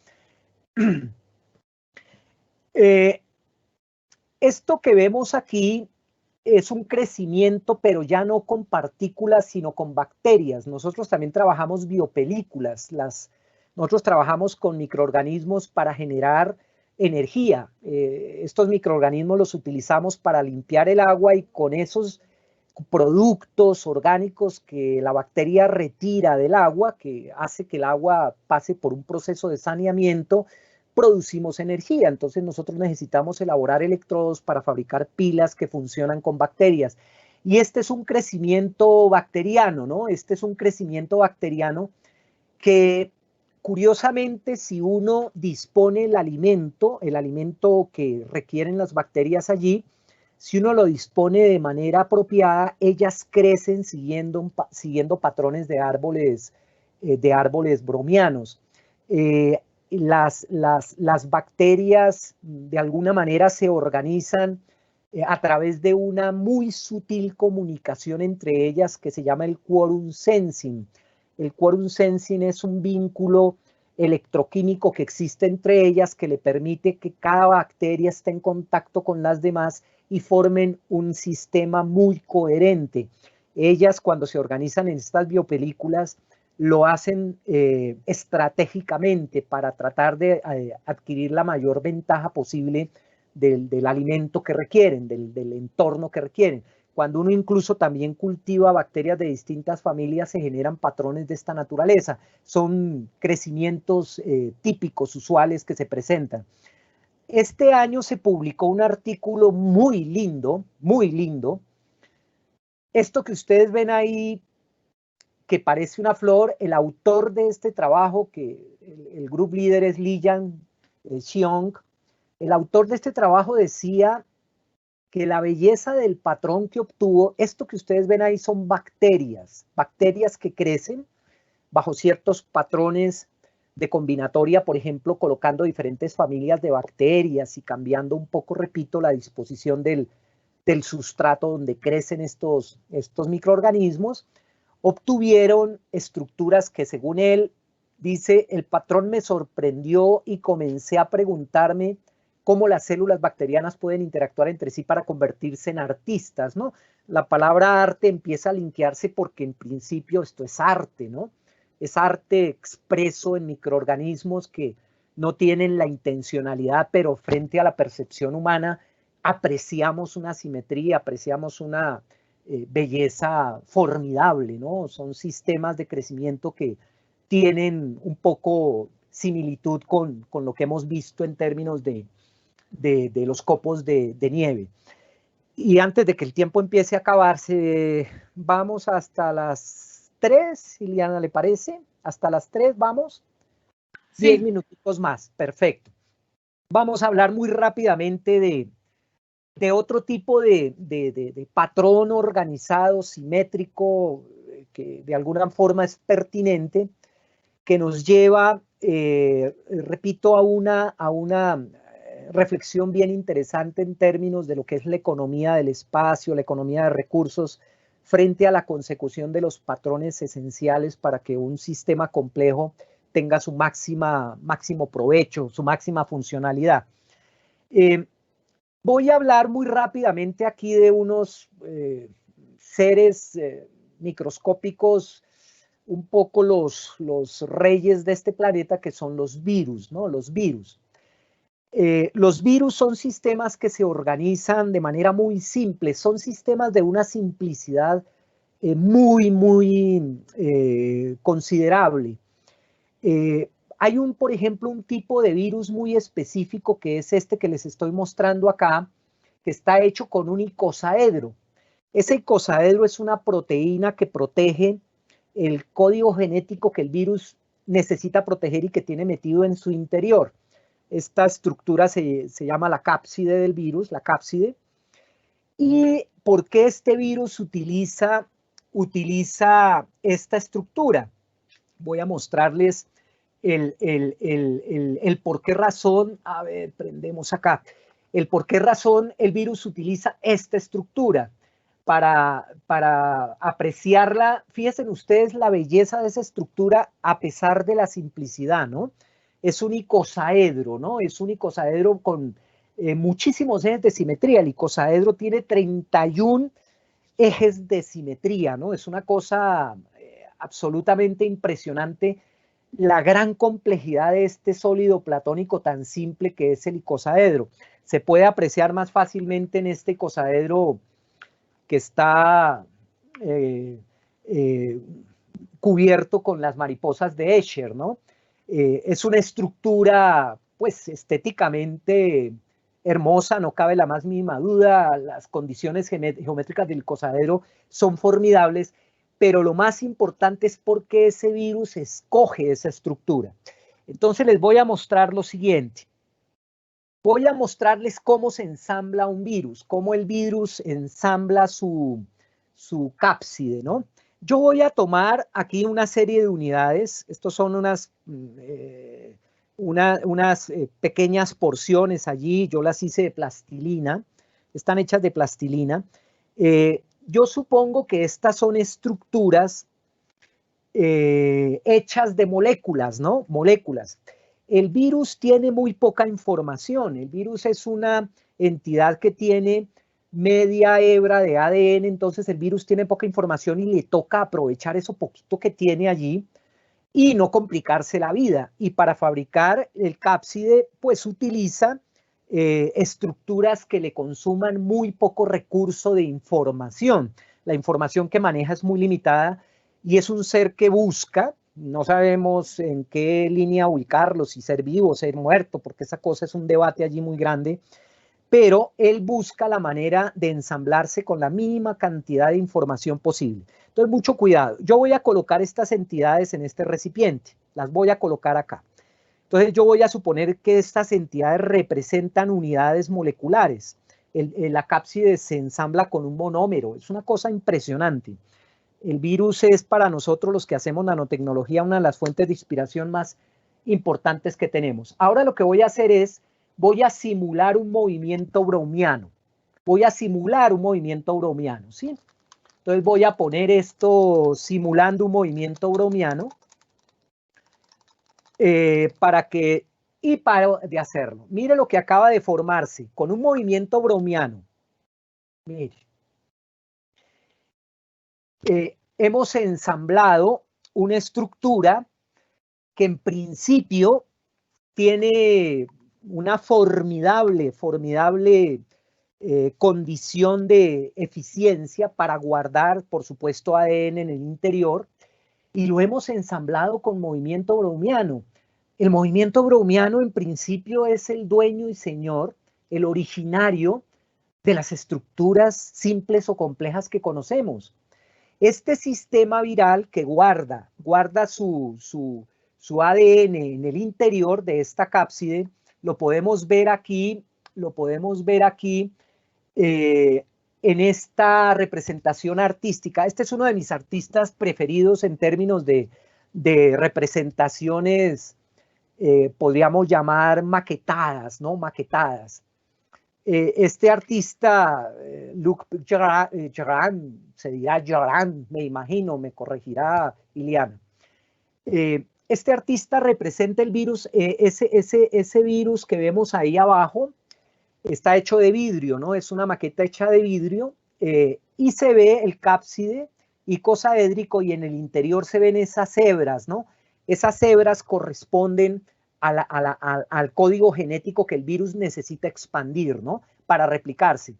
Esto que vemos aquí es un crecimiento, pero ya no con partículas, sino con bacterias. Nosotros también trabajamos biopelículas. Nosotros trabajamos con microorganismos para generar energía. Estos microorganismos los utilizamos para limpiar el agua y con esos productos orgánicos que la bacteria retira del agua, que hace que el agua pase por un proceso de saneamiento, producimos energía. Entonces nosotros necesitamos elaborar electrodos para fabricar pilas que funcionan con bacterias. Y este es un crecimiento bacteriano, ¿no? Este es un crecimiento bacteriano que, curiosamente, si uno dispone el alimento que requieren las bacterias allí, si uno lo dispone de manera apropiada, ellas crecen siguiendo patrones de árboles bromianos. Las bacterias de alguna manera se organizan a través de una muy sutil comunicación entre ellas que se llama el quorum sensing. El quorum sensing es un vínculo electroquímico que existe entre ellas que le permite que cada bacteria esté en contacto con las demás y formen un sistema muy coherente. Ellas, cuando se organizan en estas biopelículas, lo hacen estratégicamente para tratar de adquirir la mayor ventaja posible del alimento que requieren, del entorno que requieren. Cuando uno incluso también cultiva bacterias de distintas familias, se generan patrones de esta naturaleza. Son crecimientos típicos, usuales que se presentan. Este año se publicó un artículo muy lindo, muy lindo. Esto que ustedes ven ahí, que parece una flor, el autor de este trabajo, que el group leader es Liyan Xiong, el autor de este trabajo decía que la belleza del patrón que obtuvo, esto que ustedes ven ahí son bacterias que crecen bajo ciertos patrones de combinatoria, por ejemplo, colocando diferentes familias de bacterias y cambiando un poco, repito, la disposición del sustrato donde crecen estos microorganismos, obtuvieron estructuras que, según él, dice, el patrón me sorprendió y comencé a preguntarme cómo las células bacterianas pueden interactuar entre sí para convertirse en artistas, ¿no? La palabra arte empieza a linkearse porque en principio esto es arte, ¿no? Es arte expreso en microorganismos que no tienen la intencionalidad, pero frente a la percepción humana apreciamos una simetría, apreciamos una belleza formidable, ¿no? Son sistemas de crecimiento que tienen un poco similitud con lo que hemos visto en términos de los copos de nieve. Y antes de que el tiempo empiece a acabarse, vamos hasta las 3, Iliana, ¿le parece? Hasta las 3 vamos. Sí. 10 minutitos más, perfecto. Vamos a hablar muy rápidamente de otro tipo de patrón organizado, simétrico, que de alguna forma es pertinente, que nos lleva, repito, a una reflexión bien interesante en términos de lo que es la economía del espacio, la economía de recursos, frente a la consecución de los patrones esenciales para que un sistema complejo tenga su máximo provecho, su máxima funcionalidad. Voy a hablar muy rápidamente aquí de unos seres microscópicos, un poco los reyes de este planeta, que son los virus, ¿no? Los virus. Los virus son sistemas que se organizan de manera muy simple, son sistemas de una simplicidad muy considerable. Hay por ejemplo, un tipo de virus muy específico que es este que les estoy mostrando acá, que está hecho con un icosaedro. Ese icosaedro es una proteína que protege el código genético que el virus necesita proteger y que tiene metido en su interior. Esta estructura se llama la cápside del virus, la cápside. ¿Y por qué este virus utiliza esta estructura? Voy a mostrarles el por qué razón. A ver, prendemos acá. El por qué razón el virus utiliza esta estructura. Para apreciarla, fíjense ustedes la belleza de esa estructura a pesar de la simplicidad, ¿no? Es un icosaedro, ¿no? Es un icosaedro con muchísimos ejes de simetría. El icosaedro tiene 31 ejes de simetría, ¿no? Es una cosa absolutamente impresionante la gran complejidad de este sólido platónico tan simple que es el icosaedro. Se puede apreciar más fácilmente en este icosaedro que está cubierto con las mariposas de Escher, ¿no? Es una estructura, pues, estéticamente hermosa, no cabe la más mínima duda, las condiciones geométricas del icosaedro son formidables, pero lo más importante es por qué ese virus escoge esa estructura. Entonces les voy a mostrar lo siguiente. Voy a mostrarles cómo se ensambla un virus, cómo el virus ensambla su cápside, ¿no? Yo voy a tomar aquí una serie de unidades. Estos son unas pequeñas porciones allí. Yo las hice de plastilina. Están hechas de plastilina. Yo supongo que estas son estructuras hechas de moléculas, ¿no? Moléculas. El virus tiene muy poca información. El virus es una entidad que tiene media hebra de ADN, entonces el virus tiene poca información y le toca aprovechar eso poquito que tiene allí y no complicarse la vida. Y para fabricar el cápside, pues utiliza estructuras que le consuman muy poco recurso de información. La información que maneja es muy limitada y es un ser que busca, no sabemos en qué línea ubicarlo, si ser vivo o ser muerto, porque esa cosa es un debate allí muy grande, pero él busca la manera de ensamblarse con la mínima cantidad de información posible. Entonces, mucho cuidado. Yo voy a colocar estas entidades en este recipiente, las voy a colocar acá. Entonces, yo voy a suponer que estas entidades representan unidades moleculares. La cápside se ensambla con un monómero, es una cosa impresionante. El virus es para nosotros los que hacemos nanotecnología una de las fuentes de inspiración más importantes que tenemos. Ahora lo que voy a hacer es, voy a simular un movimiento browniano. Voy a simular un movimiento browniano, ¿sí? Entonces voy a poner esto simulando un movimiento browniano para de hacerlo. Mire lo que acaba de formarse con un movimiento browniano. Mire. Hemos ensamblado una estructura que en principio tiene una formidable condición de eficiencia para guardar, por supuesto, ADN en el interior, y lo hemos ensamblado con movimiento browniano. El movimiento browniano en principio es el dueño y señor, el originario de las estructuras simples o complejas que conocemos. Este sistema viral que guarda su ADN en el interior de esta cápside, lo podemos ver aquí en esta representación artística. Este es uno de mis artistas preferidos en términos de representaciones, podríamos llamar maquetadas, ¿no? Maquetadas. Este artista, Luc Jarand, se dirá Jarand, me imagino, me corregirá Iliana. Este artista representa el virus, ese virus que vemos ahí abajo, está hecho de vidrio, ¿no? Es una maqueta hecha de vidrio y se ve el cápside icosaédrico y en el interior se ven esas hebras, ¿no? Esas hebras corresponden al código genético que el virus necesita expandir, ¿no? Para replicarse.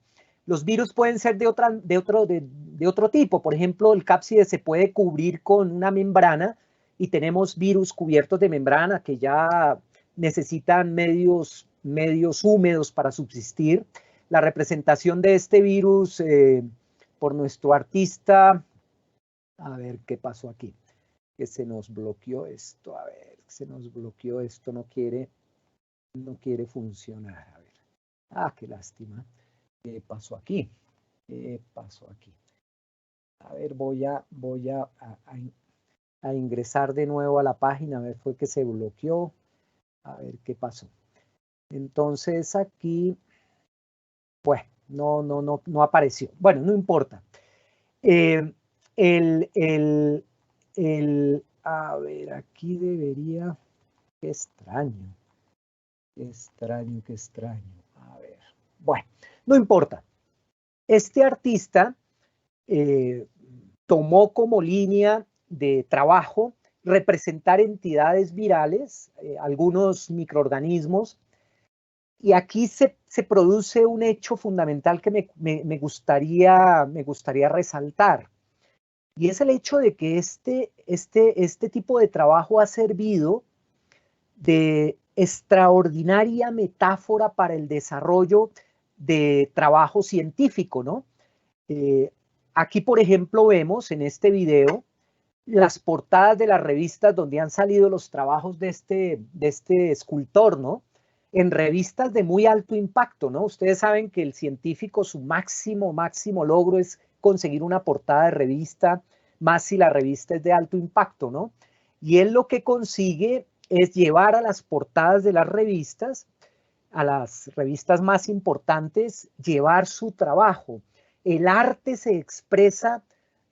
Los virus pueden ser de otro tipo. Por ejemplo, el cápside se puede cubrir con una membrana y tenemos virus cubiertos de membrana que ya necesitan medios húmedos para subsistir. La representación de este virus por nuestro artista, a ver qué pasó aquí, que se nos bloqueó esto, a ver, se nos bloqueó esto, no quiere funcionar, a ver, qué lástima, ¿qué pasó aquí? ¿Qué pasó aquí? A ver, voy a ingresar de nuevo a la página, a ver, fue que se bloqueó, a ver qué pasó. Entonces aquí, pues, no apareció. Bueno, no importa. A ver, aquí debería, qué extraño. A ver, bueno, no importa. Este artista tomó como línea de trabajo representar entidades virales, algunos microorganismos, y aquí se produce un hecho fundamental que me gustaría resaltar. Y es el hecho de que este tipo de trabajo ha servido de extraordinaria metáfora para el desarrollo de trabajo científico, ¿no? Aquí, por ejemplo, vemos en este video las portadas de las revistas donde han salido los trabajos de este escultor, ¿no? En revistas de muy alto impacto, ¿no? Ustedes saben que el científico, su máximo logro es conseguir una portada de revista, más si la revista es de alto impacto, ¿no? Y él lo que consigue es llevar a las portadas de las revistas, a las revistas más importantes, llevar su trabajo. El arte se expresa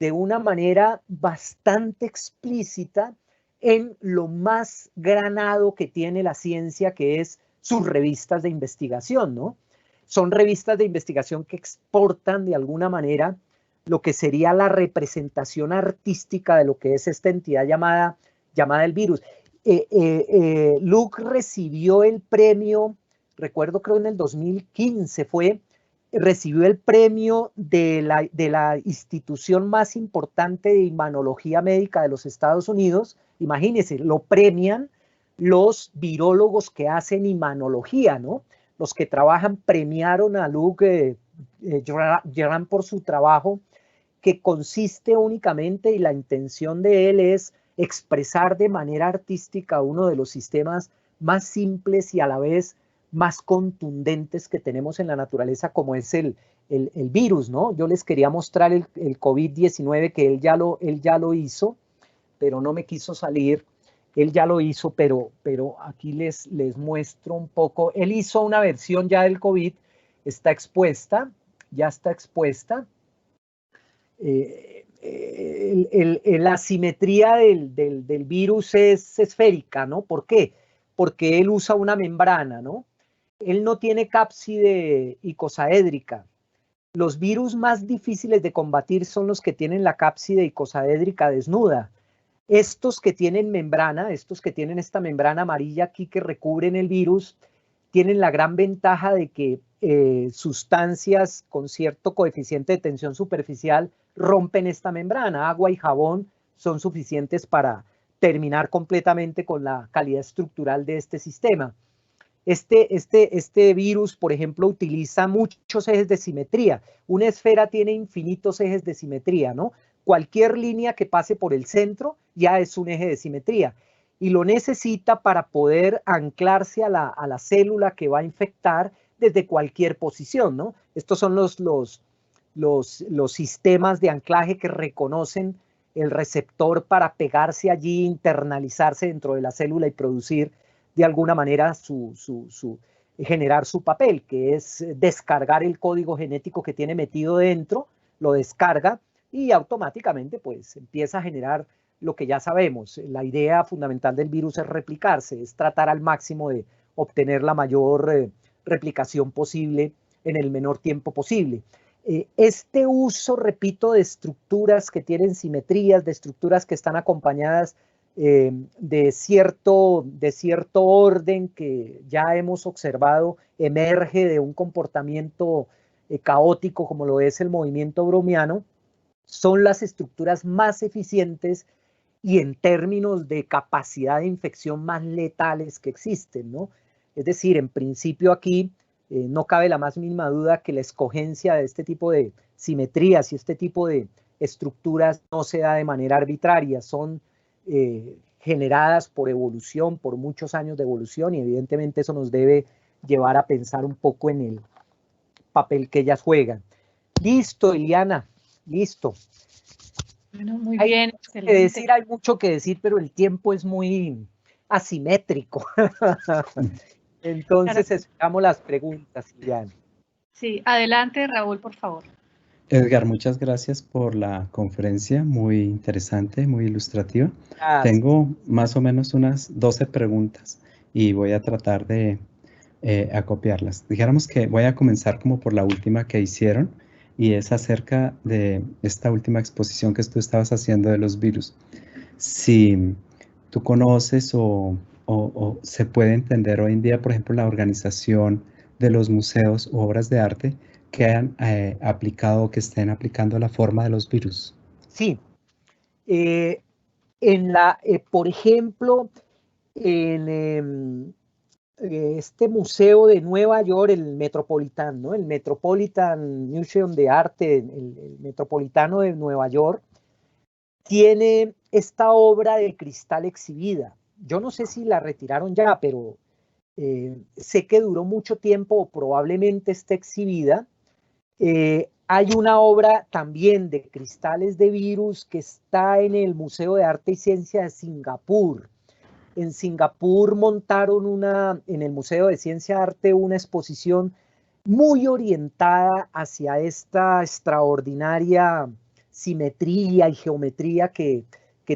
de una manera bastante explícita en lo más granado que tiene la ciencia, que es sus revistas de investigación, ¿no? Son revistas de investigación que exportan de alguna manera lo que sería la representación artística de lo que es esta entidad llamada el virus. Luc recibió el premio recuerdo creo en el 2015 recibió el premio de la institución más importante de imanología médica de los Estados Unidos. Imagínense, lo premian los virólogos que hacen imanología, ¿no? Los que trabajan premiaron a Luc Gerand por su trabajo, que consiste únicamente, y la intención de él es expresar de manera artística uno de los sistemas más simples y a la vez más contundentes que tenemos en la naturaleza, como es el virus, ¿no? Yo les quería mostrar el COVID-19, que él ya lo hizo, pero no me quiso salir. Él ya lo hizo, pero aquí les muestro un poco. Él hizo una versión ya del COVID, está expuesta, ya está expuesta. La simetría del virus es esférica, ¿no? ¿Por qué? Porque él usa una membrana, ¿no? Él no tiene cápside icosaédrica. Los virus más difíciles de combatir son los que tienen la cápside icosaédrica desnuda. Estos que tienen membrana, estos que tienen esta membrana amarilla aquí que recubren el virus, tienen la gran ventaja de que sustancias con cierto coeficiente de tensión superficial rompen esta membrana. Agua y jabón son suficientes para terminar completamente con la calidad estructural de este sistema. Este virus, por ejemplo, utiliza muchos ejes de simetría. Una esfera tiene infinitos ejes de simetría, ¿no? Cualquier línea que pase por el centro ya es un eje de simetría y lo necesita para poder anclarse a la célula que va a infectar desde cualquier posición, ¿no? Estos son los sistemas de anclaje que reconocen el receptor para pegarse allí, internalizarse dentro de la célula y producir de alguna manera generar su papel, que es descargar el código genético que tiene metido dentro, lo descarga y automáticamente pues empieza a generar lo que ya sabemos. La idea fundamental del virus es replicarse, es tratar al máximo de obtener la mayor replicación posible en el menor tiempo posible. Este uso, repito, de estructuras que tienen simetrías, de estructuras que están acompañadas de cierto orden que ya hemos observado, emerge de un comportamiento caótico como lo es el movimiento browniano, son las estructuras más eficientes y en términos de capacidad de infección más letales que existen, ¿no? Es decir, en principio aquí no cabe la más mínima duda que la escogencia de este tipo de simetrías y este tipo de estructuras no se da de manera arbitraria, son generadas por evolución, por muchos años de evolución, y evidentemente eso nos debe llevar a pensar un poco en el papel que ellas juegan. Listo, Iliana, listo. Bueno, muy bien, excelente. Hay mucho que decir, pero el tiempo es muy asimétrico. Entonces, esperamos las preguntas, Iliana. Sí, adelante, Raúl, por favor. Edgar, muchas gracias por la conferencia, muy interesante, muy ilustrativa. Gracias. Tengo más o menos unas 12 preguntas y voy a tratar de acopiarlas. Dijéramos que voy a comenzar como por la última que hicieron y es acerca de esta última exposición que tú estabas haciendo de los virus. Si tú conoces o se puede entender hoy en día, por ejemplo, la organización de los museos u obras de arte que han aplicado o que estén aplicando la forma de los virus. Sí. Por ejemplo, en este museo de Nueva York, el Metropolitan, ¿no? El Metropolitan Museum de Arte, el Metropolitano de Nueva York, tiene esta obra de cristal exhibida. Yo no sé si la retiraron ya, pero sé que duró mucho tiempo o probablemente esté exhibida. Hay una obra también de cristales de virus que está en el Museo de Arte y Ciencia de Singapur. En Singapur montaron en el Museo de Ciencia y Arte una exposición muy orientada hacia esta extraordinaria simetría y geometría que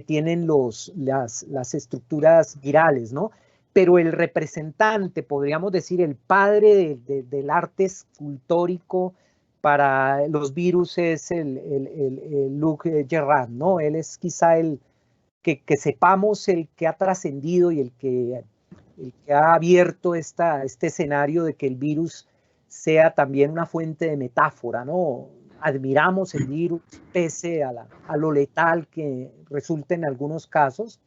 tienen las estructuras virales, ¿no? Pero el representante, podríamos decir, el padre del arte escultórico para los virus es el Luc Gerand, ¿no? Él es quizá el que sepamos el que ha trascendido y el que el que ha abierto este escenario de que el virus sea también una fuente de metáfora, ¿no? Admiramos el virus pese a lo letal que resulta en algunos casos,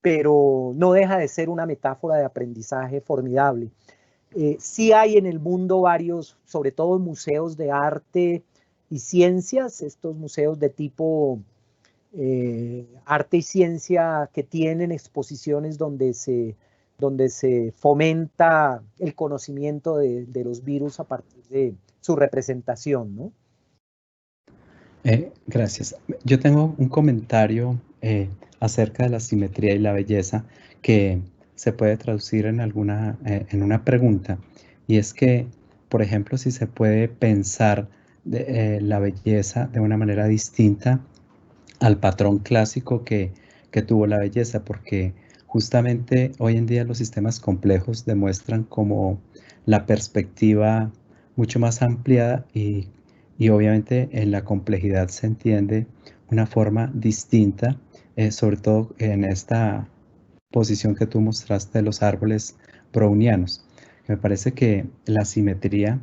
pero no deja de ser una metáfora de aprendizaje formidable. Sí hay en el mundo varios, sobre todo museos de arte y ciencias, estos museos de tipo arte y ciencia que tienen exposiciones donde se fomenta el conocimiento de los virus a partir de su representación, ¿no? Gracias. Yo tengo un comentario acerca de la simetría y la belleza que se puede traducir en una pregunta, y es que, por ejemplo, si se puede pensar la belleza de una manera distinta al patrón clásico que tuvo la belleza, porque justamente hoy en día los sistemas complejos demuestran como la perspectiva mucho más ampliada y obviamente en la complejidad se entiende una forma distinta, sobre todo en esta posición que tú mostraste de los árboles brownianos. Me parece que la simetría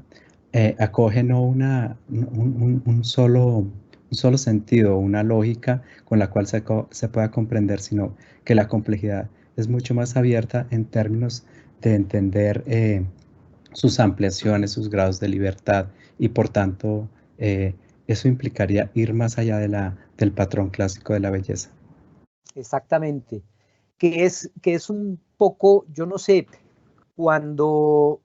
acoge no un solo sentido, una lógica con la cual se pueda comprender, sino que la complejidad es mucho más abierta en términos de entender sus ampliaciones, sus grados de libertad, y por tanto eso implicaría ir más allá del patrón clásico de la belleza. Exactamente, que es un poco, yo no sé, cuando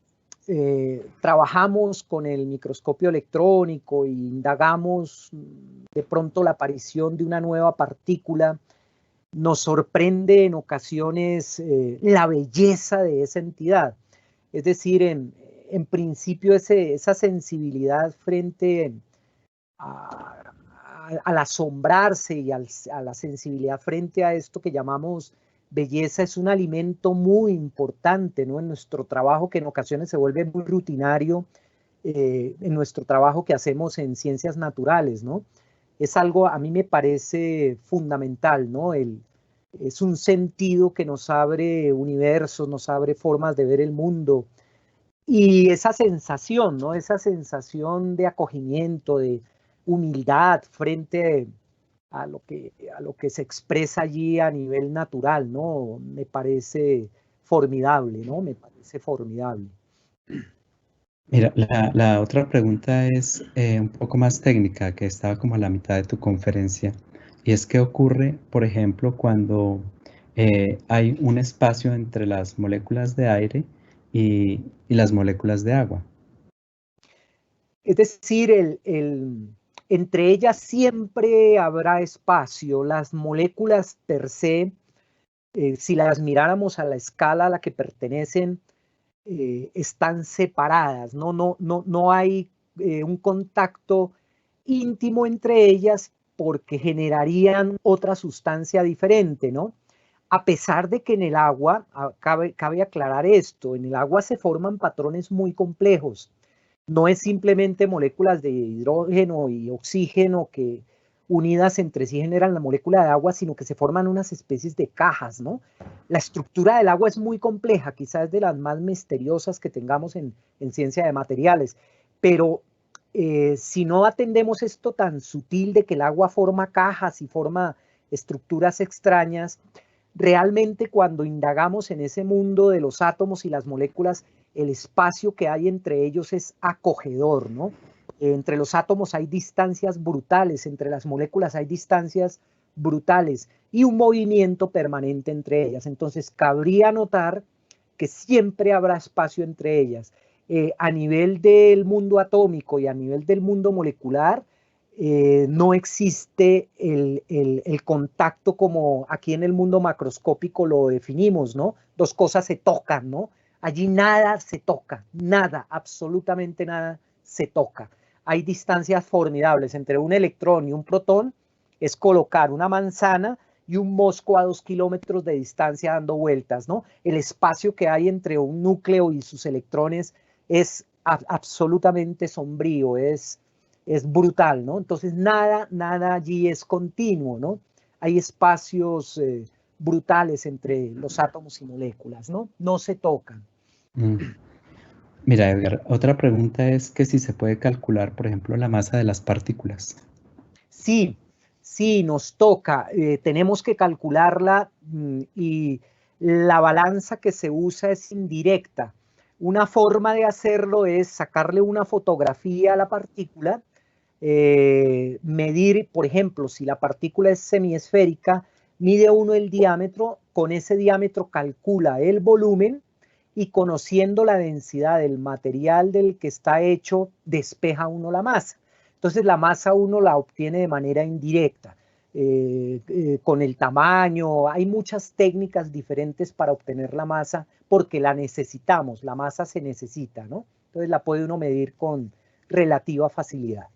trabajamos con el microscopio electrónico e indagamos de pronto la aparición de una nueva partícula, nos sorprende en ocasiones la belleza de esa entidad. Es decir, en principio esa sensibilidad frente al asombrarse y a la sensibilidad frente a esto que llamamos belleza es un alimento muy importante, ¿no? En nuestro trabajo, que en ocasiones se vuelve muy rutinario, en nuestro trabajo que hacemos en ciencias naturales, ¿no? Es algo, a mí me parece fundamental, ¿no? Es un sentido que nos abre universos, nos abre formas de ver el mundo. Y esa sensación, ¿no? Esa sensación de acogimiento, de humildad frente a lo que se expresa allí a nivel natural, ¿no? Me parece formidable, ¿no? Me parece formidable. Mira, la otra pregunta es un poco más técnica, que estaba como a la mitad de tu conferencia, y es qué ocurre, por ejemplo, cuando hay un espacio entre las moléculas de aire y las moléculas de agua. Es decir, entre ellas siempre habrá espacio. Las moléculas per se, si las miráramos a la escala a la que pertenecen, están separadas, no hay un contacto íntimo entre ellas porque generarían otra sustancia diferente, ¿no? A pesar de que en el agua, cabe aclarar esto, en el agua se forman patrones muy complejos. No es simplemente moléculas de hidrógeno y oxígeno que unidas entre sí generan la molécula de agua, sino que se forman unas especies de cajas, ¿no? La estructura del agua es muy compleja, quizás de las más misteriosas que tengamos en ciencia de materiales, pero si no atendemos esto tan sutil de que el agua forma cajas y forma estructuras extrañas, realmente cuando indagamos en ese mundo de los átomos y las moléculas, el espacio que hay entre ellos es acogedor, ¿no? Entre los átomos hay distancias brutales, entre las moléculas hay distancias brutales y un movimiento permanente entre ellas. Entonces, cabría notar que siempre habrá espacio entre ellas. A nivel del mundo atómico y a nivel del mundo molecular, no existe el contacto como aquí en el mundo macroscópico lo definimos, ¿no? Dos cosas se tocan, ¿no? Allí nada se toca, nada, absolutamente nada se toca. Hay distancias formidables entre un electrón y un protón, es colocar una manzana y un mosco a 2 kilómetros de distancia dando vueltas, ¿no? El espacio que hay entre un núcleo y sus electrones es absolutamente sombrío, es brutal, ¿no? Entonces nada allí es continuo, ¿no? Hay espacios brutales entre los átomos y moléculas, ¿no? No se tocan. Mira, Edgar, otra pregunta es que si se puede calcular, por ejemplo, la masa de las partículas. Sí, sí, nos toca. Tenemos que calcularla y la balanza que se usa es indirecta. Una forma de hacerlo es sacarle una fotografía a la partícula, medir, por ejemplo, si la partícula es semiesférica, mide uno el diámetro, con ese diámetro calcula el volumen y conociendo la densidad del material del que está hecho, despeja uno la masa. Entonces la masa uno la obtiene de manera indirecta, con el tamaño. Hay muchas técnicas diferentes para obtener la masa porque la necesitamos, la masa se necesita, ¿no? Entonces la puede uno medir con relativa facilidad.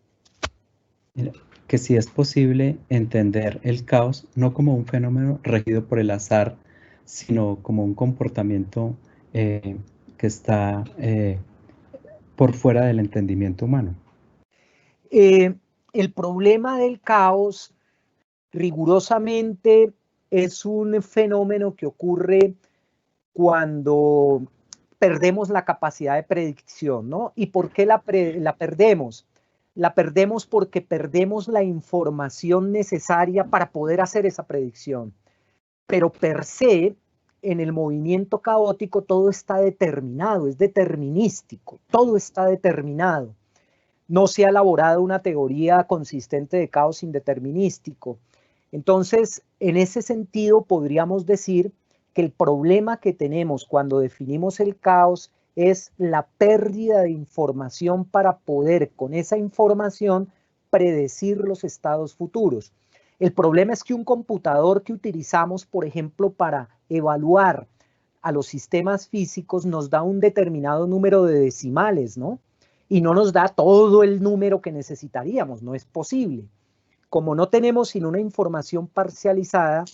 Mira, que si es posible entender el caos no como un fenómeno regido por el azar, sino como un comportamiento que está por fuera del entendimiento humano. El problema del caos rigurosamente es un fenómeno que ocurre cuando perdemos la capacidad de predicción, ¿no? ¿Y por qué la perdemos? La perdemos porque perdemos la información necesaria para poder hacer esa predicción. Pero per se, en el movimiento caótico todo está determinado, es determinístico, todo está determinado. No se ha elaborado una teoría consistente de caos indeterminístico. Entonces, en ese sentido, podríamos decir que el problema que tenemos cuando definimos el caos es la pérdida de información para poder, con esa información, predecir los estados futuros. El problema es que un computador que utilizamos, por ejemplo, para evaluar a los sistemas físicos, nos da un determinado número de decimales, ¿no? Y no nos da todo el número que necesitaríamos, no es posible. Como no tenemos sino una información parcializada,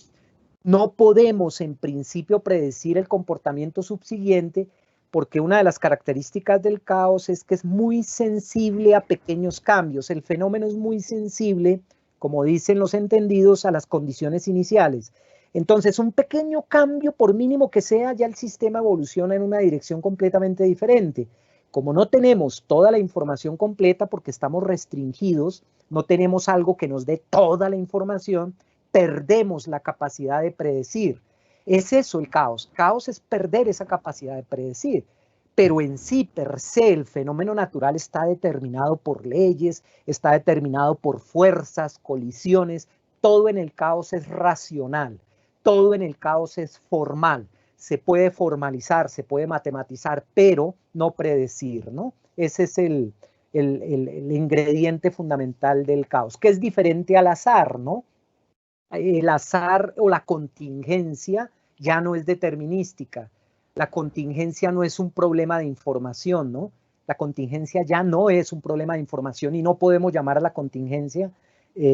no podemos en principio predecir el comportamiento subsiguiente, porque una de las características del caos es que es muy sensible a pequeños cambios. El fenómeno es muy sensible, como dicen los entendidos, a las condiciones iniciales. Entonces, un pequeño cambio, por mínimo que sea, ya el sistema evoluciona en una dirección completamente diferente. Como no tenemos toda la información completa porque estamos restringidos, no tenemos algo que nos dé toda la información, perdemos la capacidad de predecir. Es eso el caos. Caos es perder esa capacidad de predecir. Pero en sí, per se, el fenómeno natural está determinado por leyes, está determinado por fuerzas, colisiones. Todo en el caos es racional. Todo en el caos es formal. Se puede formalizar, se puede matematizar, pero no predecir, ¿no? Ese es el ingrediente fundamental del caos, que es diferente al azar, ¿no? El azar o la contingencia ya no es determinística. La contingencia no es un problema de información, ¿no? La contingencia ya no es un problema de información y no podemos llamar a la contingencia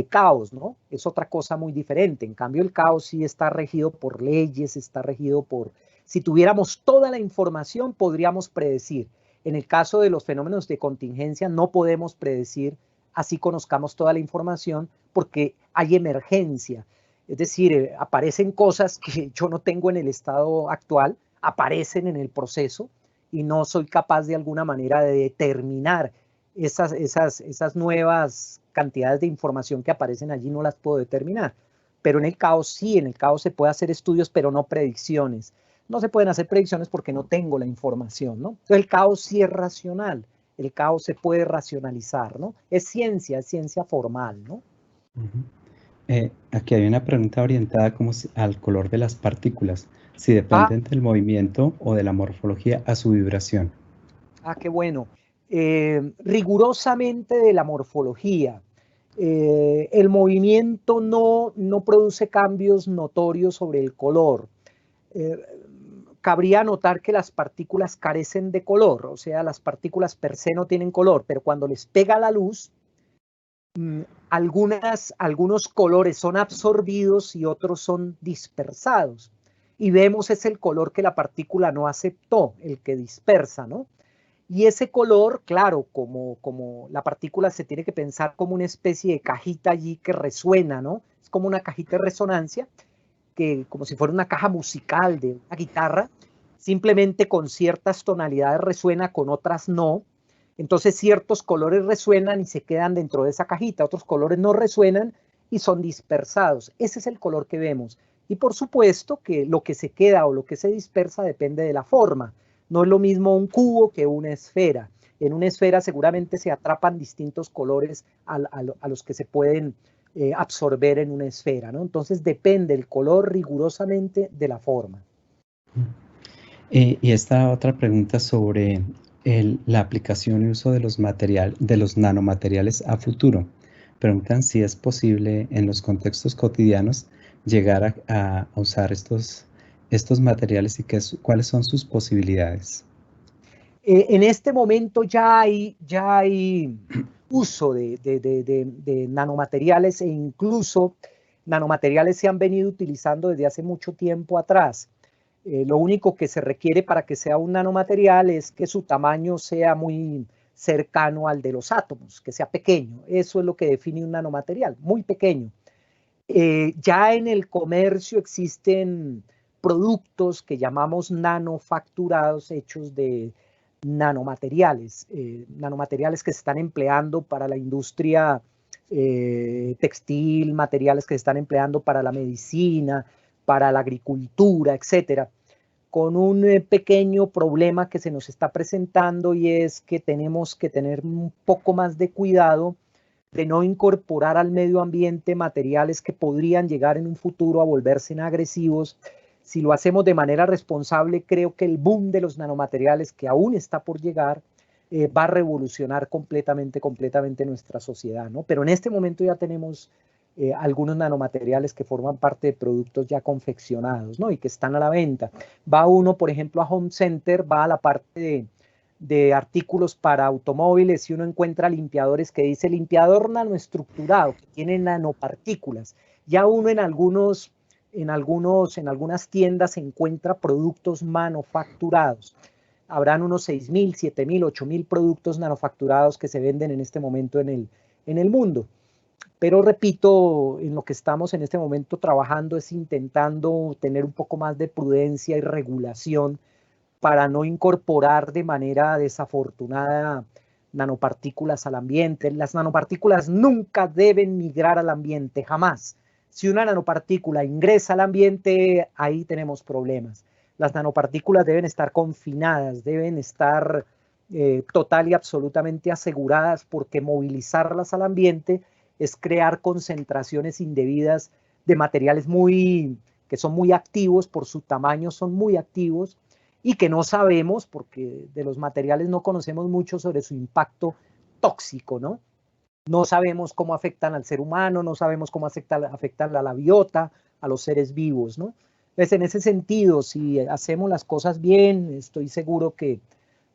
caos, ¿no? Es otra cosa muy diferente. En cambio, el caos sí está regido por leyes, está regido por... Si tuviéramos toda la información, podríamos predecir. En el caso de los fenómenos de contingencia, no podemos predecir, así conozcamos toda la información, porque hay emergencia. Es decir, aparecen cosas que yo no tengo en el estado actual, aparecen en el proceso, y no soy capaz de alguna manera de determinar esas nuevas cantidades de información que aparecen allí, no las puedo determinar. Pero en el caos sí, en el caos se puede hacer estudios, pero no predicciones. No se pueden hacer predicciones porque no tengo la información, ¿no? Entonces el caos sí es racional, el caos se puede racionalizar, ¿no? Es ciencia formal, ¿no? Aquí hay una pregunta orientada como al color de las partículas, si dependen del movimiento o de la morfología a su vibración. Qué bueno. Rigurosamente de la morfología. El movimiento no produce cambios notorios sobre el color. Cabría notar que las partículas carecen de color, o sea, las partículas per se no tienen color, pero cuando les pega la luz, algunos colores son absorbidos y otros son dispersados. Y vemos es el color que la partícula no aceptó, el que dispersa, ¿no? Y ese color, claro, como la partícula se tiene que pensar como una especie de cajita allí que resuena, ¿no? Es como una cajita de resonancia. que como si fuera una caja musical de una guitarra, simplemente con ciertas tonalidades resuena, con otras no. Entonces ciertos colores resuenan y se quedan dentro de esa cajita, otros colores no resuenan y son dispersados. Ese es el color que vemos. Y por supuesto que lo que se queda o lo que se dispersa depende de la forma. No es lo mismo un cubo que una esfera. En una esfera seguramente se atrapan distintos colores a los que se pueden absorber en una esfera, ¿no? Entonces depende el color rigurosamente de la forma. Y esta otra pregunta sobre la aplicación y uso de los nanomateriales a futuro. Preguntan si es posible en los contextos cotidianos llegar a usar estos materiales y cuáles son sus posibilidades. En este momento ya hay uso de nanomateriales, e incluso nanomateriales se han venido utilizando desde hace mucho tiempo atrás. Lo único que se requiere para que sea un nanomaterial es que su tamaño sea muy cercano al de los átomos, que sea pequeño. Eso es lo que define un nanomaterial, muy pequeño. Ya en el comercio existen productos que llamamos nanofacturados, hechos de nanomateriales, nanomateriales que se están empleando para la industria textil, materiales que se están empleando para la medicina, para la agricultura, etcétera, con un pequeño problema que se nos está presentando, y es que tenemos que tener un poco más de cuidado de no incorporar al medio ambiente materiales que podrían llegar en un futuro a volverse agresivos. Si lo hacemos de manera responsable, creo que el boom de los nanomateriales, que aún está por llegar, va a revolucionar completamente nuestra sociedad, ¿no? Pero en este momento ya tenemos algunos nanomateriales que forman parte de productos ya confeccionados, ¿no? Y que están a la venta. Va uno, por ejemplo, a Home Center, va a la parte de artículos para automóviles, y uno encuentra limpiadores que dice limpiador nanoestructurado, que tiene nanopartículas. Ya uno en algunas tiendas se encuentra productos manufacturados. Habrán unos 6.000, 7.000, 8.000 productos manufacturados que se venden en este momento en el mundo. Pero repito, en lo que estamos en este momento trabajando es intentando tener un poco más de prudencia y regulación para no incorporar de manera desafortunada nanopartículas al ambiente. Las nanopartículas nunca deben migrar al ambiente, jamás. Si una nanopartícula ingresa al ambiente, ahí tenemos problemas. Las nanopartículas deben estar confinadas, deben estar total y absolutamente aseguradas, porque movilizarlas al ambiente es crear concentraciones indebidas de materiales que son muy activos, por su tamaño son muy activos, y que no sabemos, porque de los materiales no conocemos mucho sobre su impacto tóxico, ¿no? No sabemos cómo afectan al ser humano, no sabemos cómo afectan a la biota, a los seres vivos, ¿no? Entonces, en ese sentido, si hacemos las cosas bien, estoy seguro que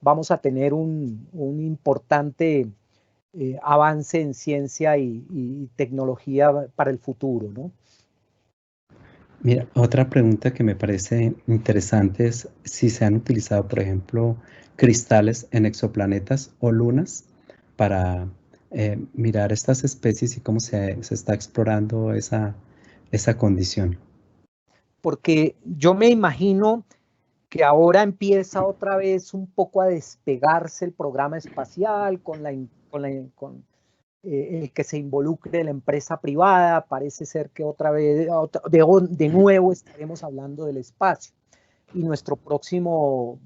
vamos a tener un importante avance en ciencia y tecnología para el futuro, ¿no? Mira, otra pregunta que me parece interesante es si se han utilizado, por ejemplo, cristales en exoplanetas o lunas para mirar estas especies y cómo se está explorando esa condición. Porque yo me imagino que ahora empieza otra vez un poco a despegarse el programa espacial con el que se involucre la empresa privada. Parece ser que otra vez, de nuevo, estaremos hablando del espacio. Y nuestro próximo,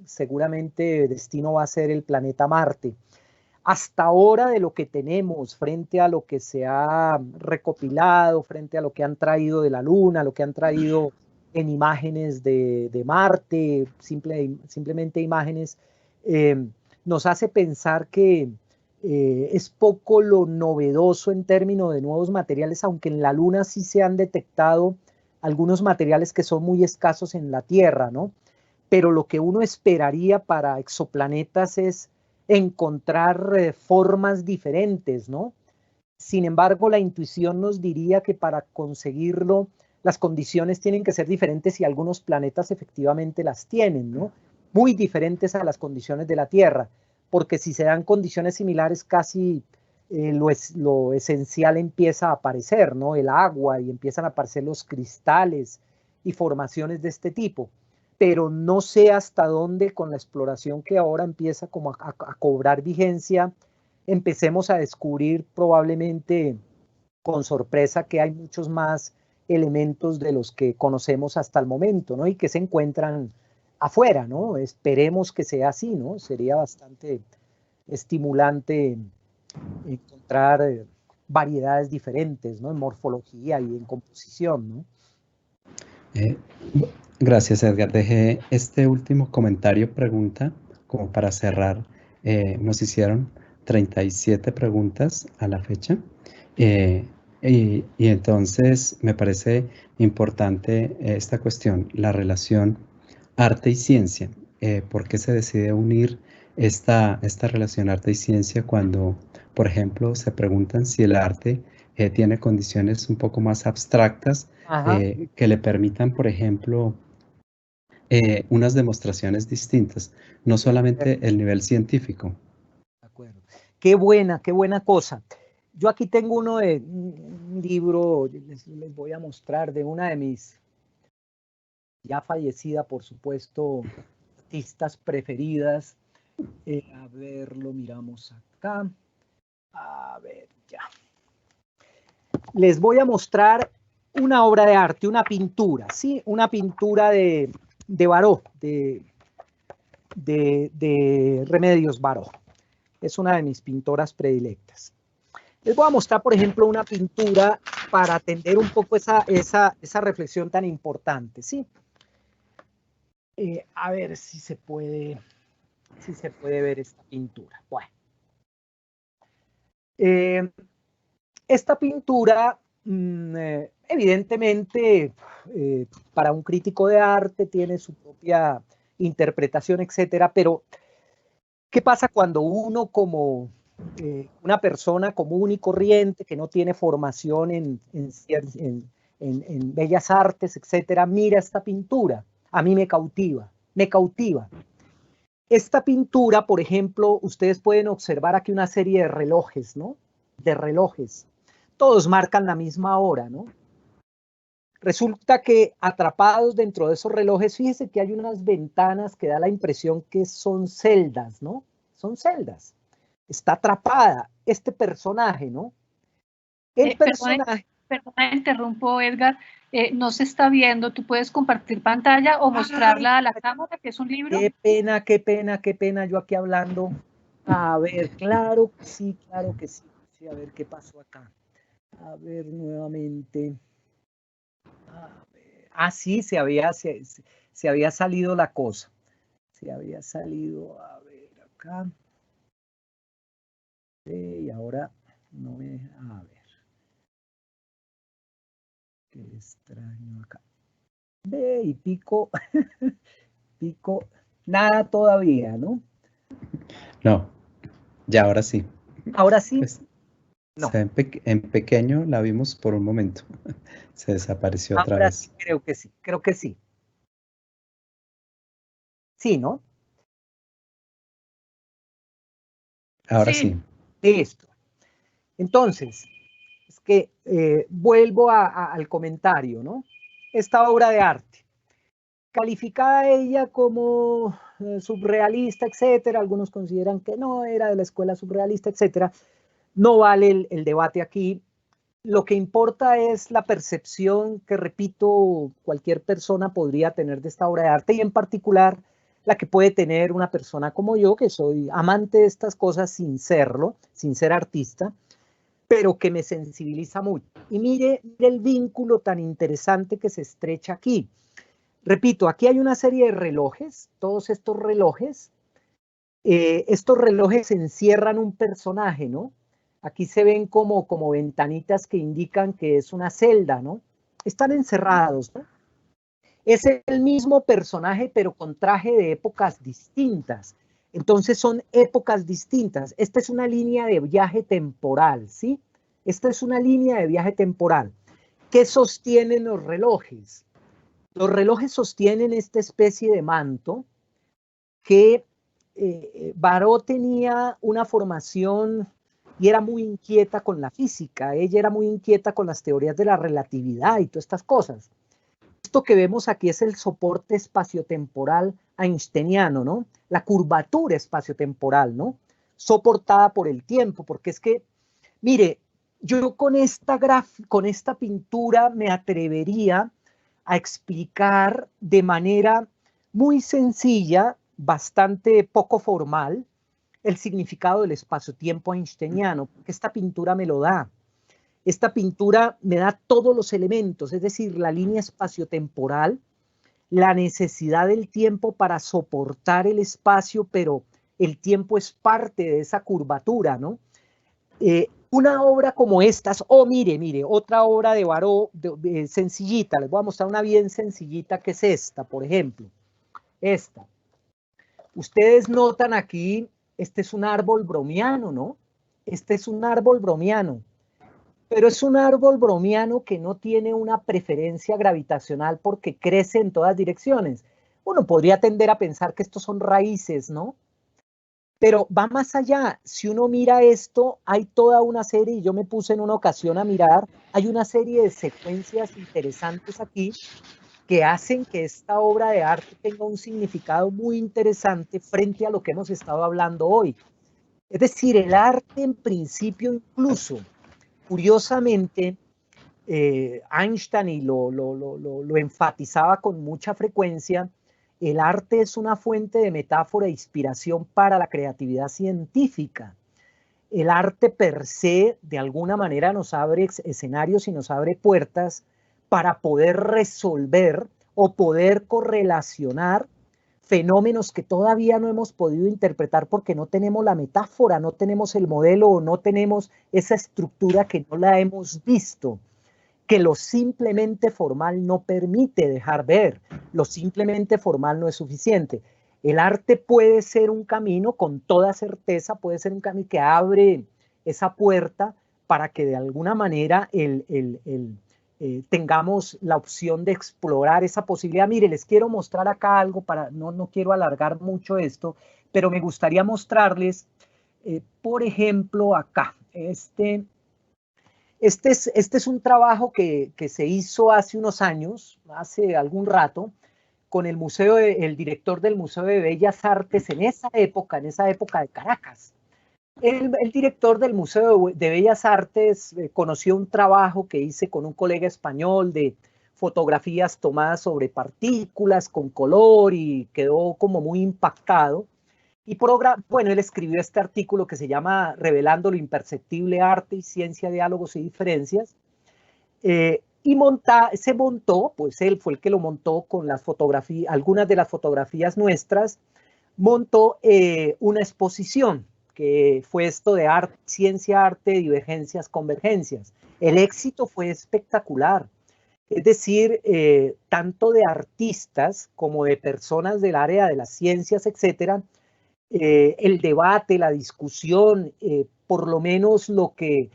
seguramente, destino va a ser el planeta Marte. Hasta ahora, de lo que tenemos, frente a lo que se ha recopilado, frente a lo que han traído de la Luna, lo que han traído en imágenes de Marte, simplemente imágenes, nos hace pensar que es poco lo novedoso en términos de nuevos materiales, aunque en la Luna sí se han detectado algunos materiales que son muy escasos en la Tierra, ¿no? Pero lo que uno esperaría para exoplanetas es encontrar formas diferentes, ¿no? Sin embargo, la intuición nos diría que para conseguirlo, las condiciones tienen que ser diferentes, y algunos planetas efectivamente las tienen, ¿no? Muy diferentes a las condiciones de la Tierra, porque si se dan condiciones similares, casi lo esencial empieza a aparecer, ¿no? El agua, y empiezan a aparecer los cristales y formaciones de este tipo. Pero no sé hasta dónde, con la exploración que ahora empieza como a cobrar vigencia, empecemos a descubrir probablemente con sorpresa que hay muchos más elementos de los que conocemos hasta el momento, ¿no? Y que se encuentran afuera, ¿no? Esperemos que sea así, ¿no? Sería bastante estimulante encontrar variedades diferentes, ¿no? En morfología y en composición, ¿no? Gracias, Edgar. Dejé este último comentario, pregunta, como para cerrar. Nos hicieron 37 preguntas a la fecha. Y entonces me parece importante esta cuestión, la relación arte y ciencia. ¿Por qué se decide unir esta relación arte y ciencia cuando, por ejemplo, se preguntan si el arte tiene condiciones un poco más abstractas que le permitan, por ejemplo, unas demostraciones distintas, no solamente el nivel científico? De acuerdo. Qué buena cosa. Yo aquí tengo un libro, les voy a mostrar, de una de mis, ya fallecida, por supuesto, artistas preferidas. A ver, lo miramos acá. A ver, ya. Les voy a mostrar una obra de arte, una pintura, ¿sí? Una pintura de Baró, de Remedios Baró. Es una de mis pintoras predilectas. Les voy a mostrar, por ejemplo, una pintura para atender un poco esa reflexión tan importante, ¿sí? A ver si se puede ver esta pintura. Bueno. Esta pintura, evidentemente, para un crítico de arte tiene su propia interpretación, etcétera, pero ¿qué pasa cuando uno, como una persona común y corriente que no tiene formación en bellas artes, etcétera, mira esta pintura? A mí me cautiva, me cautiva. Esta pintura, por ejemplo, ustedes pueden observar aquí una serie de relojes, ¿no? De relojes. Todos marcan la misma hora, ¿no? Resulta que atrapados dentro de esos relojes, fíjese que hay unas ventanas que da la impresión que son celdas, ¿no? Son celdas. Está atrapada este personaje, ¿no? El personaje... Perdona, interrumpo, Edgar. No se está viendo. ¿Tú puedes compartir pantalla o mostrarla a la cámara, que es un libro? Qué pena, qué pena, qué pena, yo aquí hablando. A ver, claro que sí, claro que sí. Sí, a ver qué pasó acá. A ver, nuevamente. A ver. Ah, sí, se había salido la cosa. Se había salido, a ver, acá. Y ahora no me... A ver. Qué extraño acá. Ve y pico. Pico. Nada todavía, ¿no? No, ya ahora sí. Ahora sí. Pues, no. En pequeño la vimos por un momento. Se desapareció otra vez. Sí, creo que sí, creo que sí. Sí, ¿no? Ahora sí. Listo. Entonces, es que vuelvo al comentario, ¿no? Esta obra de arte, calificada ella como surrealista, etcétera, algunos consideran que no, era de la escuela surrealista, etcétera, no vale el debate aquí. Lo que importa es la percepción que, repito, cualquier persona podría tener de esta obra de arte, y en particular la que puede tener una persona como yo, que soy amante de estas cosas sin serlo, sin ser artista, pero que me sensibiliza mucho. Y mire el vínculo tan interesante que se estrecha aquí. Repito, aquí hay una serie de relojes, todos estos relojes encierran un personaje, ¿no? Aquí se ven como ventanitas que indican que es una celda, ¿no? Están encerrados, ¿no? Es el mismo personaje, pero con traje de épocas distintas. Entonces son épocas distintas. Esta es una línea de viaje temporal, ¿sí? Esta es una línea de viaje temporal. ¿Qué sostienen los relojes? Los relojes sostienen esta especie de manto que Baró tenía una formación y era muy inquieta con la física, ella era muy inquieta con las teorías de la relatividad y todas estas cosas. Esto que vemos aquí es el soporte espaciotemporal einsteiniano, ¿no? La curvatura espaciotemporal, ¿no? Soportada por el tiempo, porque es que, mire, yo con esta pintura me atrevería a explicar de manera muy sencilla, bastante poco formal, el significado del espacio-tiempo einsteiniano, porque esta pintura me lo da. Esta pintura me da todos los elementos, es decir, la línea espaciotemporal, la necesidad del tiempo para soportar el espacio, pero el tiempo es parte de esa curvatura, ¿no? Una obra como estas, mire, otra obra de Baró sencillita, les voy a mostrar una bien sencillita que es esta, por ejemplo. Esta. Ustedes notan aquí, este es un árbol bromiano, ¿no? Este es un árbol bromiano. Pero es un árbol bromiano que no tiene una preferencia gravitacional porque crece en todas direcciones. Uno podría tender a pensar que estos son raíces, ¿no? Pero va más allá. Si uno mira esto, hay toda una serie, y yo me puse en una ocasión a mirar, hay una serie de secuencias interesantes aquí que hacen que esta obra de arte tenga un significado muy interesante frente a lo que hemos estado hablando hoy. Es decir, el arte en principio incluso, curiosamente, Einstein y lo enfatizaba con mucha frecuencia, el arte es una fuente de metáfora e inspiración para la creatividad científica. El arte per se, de alguna manera, nos abre escenarios y nos abre puertas para poder resolver o poder correlacionar fenómenos que todavía no hemos podido interpretar porque no tenemos la metáfora, no tenemos el modelo o no tenemos esa estructura que no la hemos visto, que lo simplemente formal no permite dejar ver, lo simplemente formal no es suficiente. El arte puede ser un camino, con toda certeza, puede ser un camino que abre esa puerta para que de alguna manera tengamos la opción de explorar esa posibilidad. Mire, les quiero mostrar acá algo, no quiero alargar mucho esto, pero me gustaría mostrarles, por ejemplo, acá, este es un trabajo que se hizo hace unos años, hace algún rato, con el director del Museo de Bellas Artes en esa época de Caracas. El director del Museo de Bellas Artes conoció un trabajo que hice con un colega español de fotografías tomadas sobre partículas con color y quedó como muy impactado. Y bueno, él escribió este artículo que se llama Revelando lo imperceptible, arte y ciencia, diálogos y diferencias. Y se montó, pues él fue el que lo montó con las fotografías, algunas de las fotografías nuestras, montó una exposición que fue esto de arte, ciencia, arte, divergencias, convergencias. El éxito fue espectacular. Es decir, tanto de artistas como de personas del área de las ciencias, etcétera, el debate, la discusión, por lo menos lo que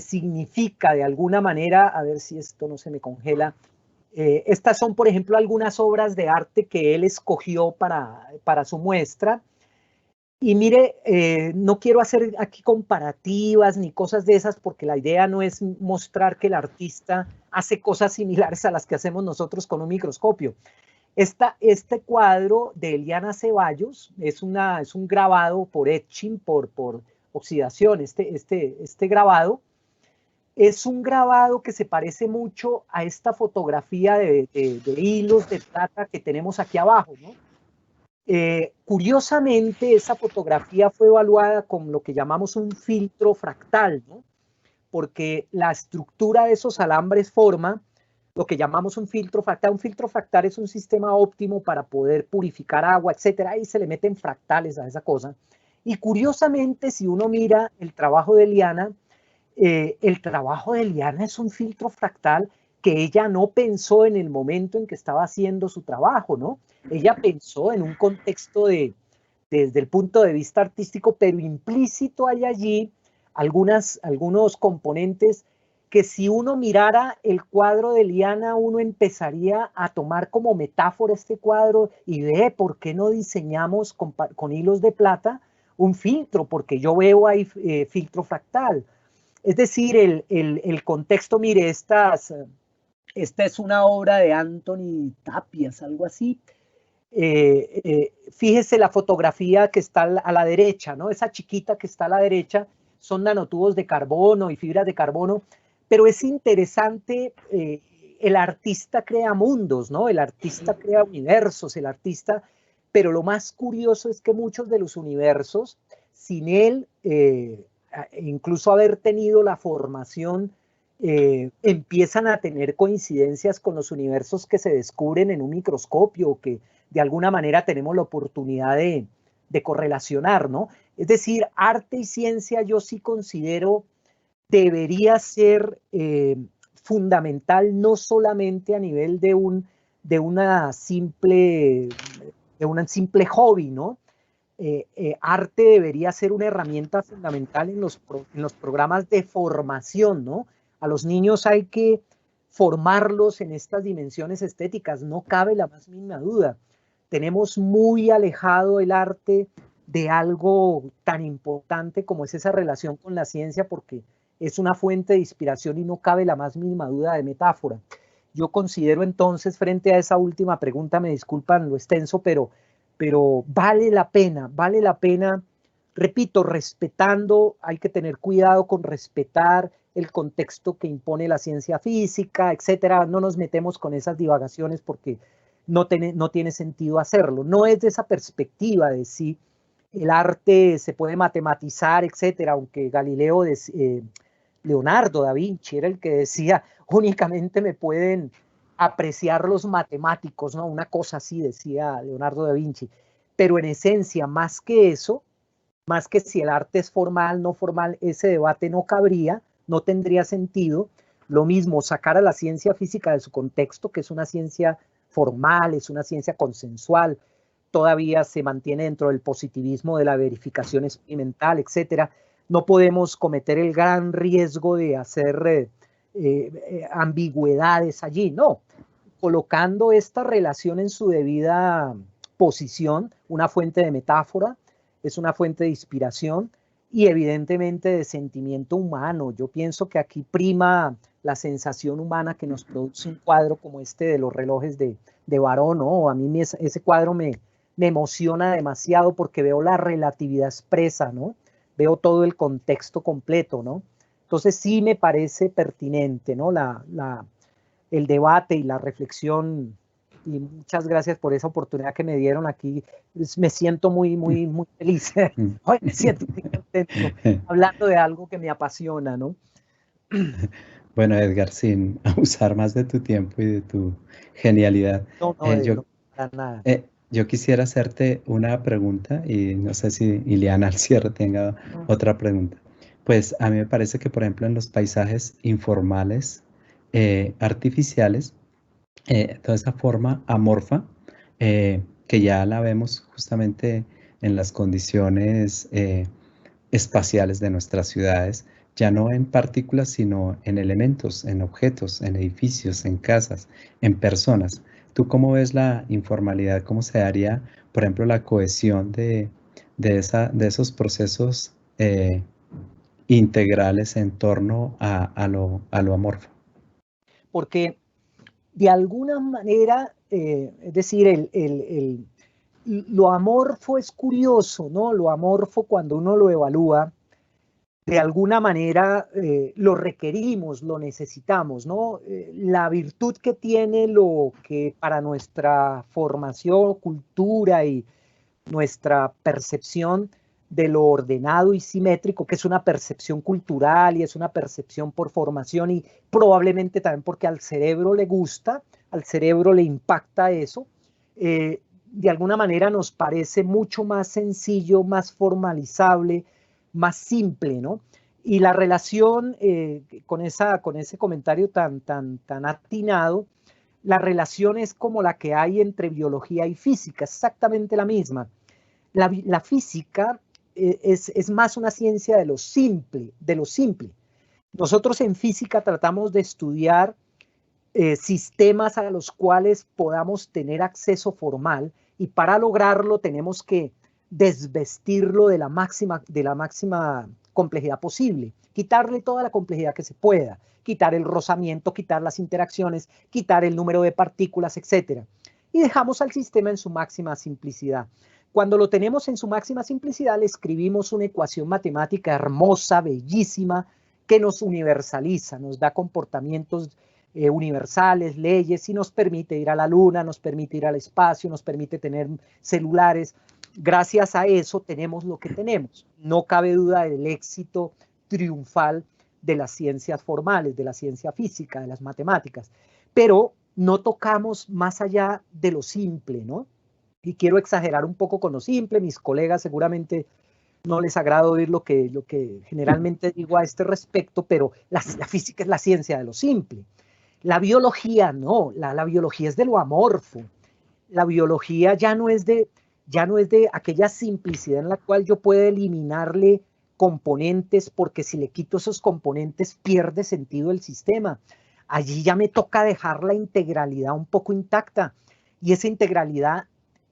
significa de alguna manera, a ver si esto no se me congela, estas son, por ejemplo, algunas obras de arte que él escogió para su muestra. Y mire, no quiero hacer aquí comparativas ni cosas de esas porque la idea no es mostrar que el artista hace cosas similares a las que hacemos nosotros con un microscopio. Este cuadro de Eliana Ceballos es un grabado por etching, por oxidación. Este grabado es un grabado que se parece mucho a esta fotografía de hilos de plata que tenemos aquí abajo, ¿no? Curiosamente, esa fotografía fue evaluada con lo que llamamos un filtro fractal, ¿no? Porque la estructura de esos alambres forma lo que llamamos un filtro fractal. Un filtro fractal es un sistema óptimo para poder purificar agua, etcétera. Ahí se le meten fractales a esa cosa. Y curiosamente, si uno mira el trabajo de Eliana es un filtro fractal que ella no pensó en el momento en que estaba haciendo su trabajo, ¿no? Ella pensó en un contexto desde el punto de vista artístico, pero implícito hay allí algunos componentes que si uno mirara el cuadro de Eliana, uno empezaría a tomar como metáfora este cuadro y ve por qué no diseñamos con hilos de plata un filtro, porque yo veo ahí filtro fractal. Es decir, el contexto, mire, esta es una obra de Anthony Tapias, algo así. Fíjese la fotografía que está a la derecha, ¿no? Esa chiquita que está a la derecha son nanotubos de carbono y fibras de carbono, pero es interesante, el artista crea mundos, ¿no? El artista crea universos, el artista, pero lo más curioso es que muchos de los universos, sin él, incluso haber tenido la formación, empiezan a tener coincidencias con los universos que se descubren en un microscopio, que de alguna manera tenemos la oportunidad de correlacionar, ¿no? Es decir, arte y ciencia yo sí considero debería ser fundamental, no solamente a nivel de un simple hobby, ¿no? Arte debería ser una herramienta fundamental en los programas de formación, ¿no? A los niños hay que formarlos en estas dimensiones estéticas, no cabe la más mínima duda. Tenemos muy alejado el arte de algo tan importante como es esa relación con la ciencia, porque es una fuente de inspiración y no cabe la más mínima duda de metáfora. Yo considero entonces, frente a esa última pregunta, me disculpan lo extenso, pero vale la pena, repito, respetando, hay que tener cuidado con respetar el contexto que impone la ciencia física, etcétera. No nos metemos con esas divagaciones porque no tiene sentido hacerlo. No es de esa perspectiva de si el arte se puede matematizar, etcétera, aunque Leonardo da Vinci era el que decía, únicamente me pueden apreciar los matemáticos, ¿no? Una cosa así decía Leonardo da Vinci. Pero en esencia, más que eso, más que si el arte es formal, no formal, ese debate no cabría, no tendría sentido. Lo mismo, sacar a la ciencia física de su contexto, que es una ciencia formal, es una ciencia consensual, todavía se mantiene dentro del positivismo de la verificación experimental, etcétera. No podemos cometer el gran riesgo de hacer ambigüedades allí, no. Colocando esta relación en su debida posición, una fuente de metáfora, es una fuente de inspiración y evidentemente de sentimiento humano. Yo pienso que aquí prima la sensación humana que nos produce un cuadro como este de los relojes de Baró, ¿no? A mí ese cuadro me emociona demasiado porque veo la relatividad expresa, ¿no? Veo todo el contexto completo, ¿no? Entonces sí me parece pertinente, ¿no? El debate y la reflexión, y muchas gracias por esa oportunidad que me dieron aquí. Me siento muy feliz. Hoy me siento muy contento hablando de algo que me apasiona, ¿no? Bueno, Edgar, sin abusar más de tu tiempo y de tu genialidad, No, para nada. Yo quisiera hacerte una pregunta y no sé si Ileana al cierre tenga otra pregunta. Pues a mí me parece que, por ejemplo, en los paisajes informales, artificiales, toda esa forma amorfa, que ya la vemos justamente en las condiciones espaciales de nuestras ciudades, ya no en partículas, sino en elementos, en objetos, en edificios, en casas, en personas. ¿Tú cómo ves la informalidad? ¿Cómo se daría, por ejemplo, la cohesión de esos procesos integrales en torno a lo amorfo? Porque de alguna manera, es decir, lo amorfo es curioso, ¿no? Lo amorfo, cuando uno lo evalúa, de alguna manera lo requerimos, lo necesitamos, ¿no? La virtud que tiene lo que para nuestra formación, cultura y nuestra percepción de lo ordenado y simétrico, que es una percepción cultural y es una percepción por formación y probablemente también porque al cerebro le gusta, al cerebro le impacta eso, de alguna manera nos parece mucho más sencillo, más formalizable, más simple, ¿no? Y la relación con ese comentario tan atinado, la relación es como la que hay entre biología y física, exactamente la misma. La física es más una ciencia de lo simple, Nosotros en física tratamos de estudiar sistemas a los cuales podamos tener acceso formal, y para lograrlo tenemos que desvestirlo de la máxima complejidad posible, quitarle toda la complejidad que se pueda, quitar el rozamiento, quitar las interacciones, quitar el número de partículas, etc. Y dejamos al sistema en su máxima simplicidad. Cuando lo tenemos en su máxima simplicidad, le escribimos una ecuación matemática hermosa, bellísima, que nos universaliza, nos da comportamientos universales, leyes, y nos permite ir a la luna, nos permite ir al espacio, nos permite tener celulares. Gracias a eso tenemos lo que tenemos. No cabe duda del éxito triunfal de las ciencias formales, de la ciencia física, de las matemáticas, pero no tocamos más allá de lo simple, ¿no? Y quiero exagerar un poco con lo simple, mis colegas seguramente no les agrada oír lo que generalmente digo a este respecto, pero la física es la ciencia de lo simple. La biología no, la biología es de lo amorfo. La biología ya no es de aquella simplicidad en la cual yo puedo eliminarle componentes, porque si le quito esos componentes pierde sentido el sistema. Allí ya me toca dejar la integralidad un poco intacta, y esa integralidad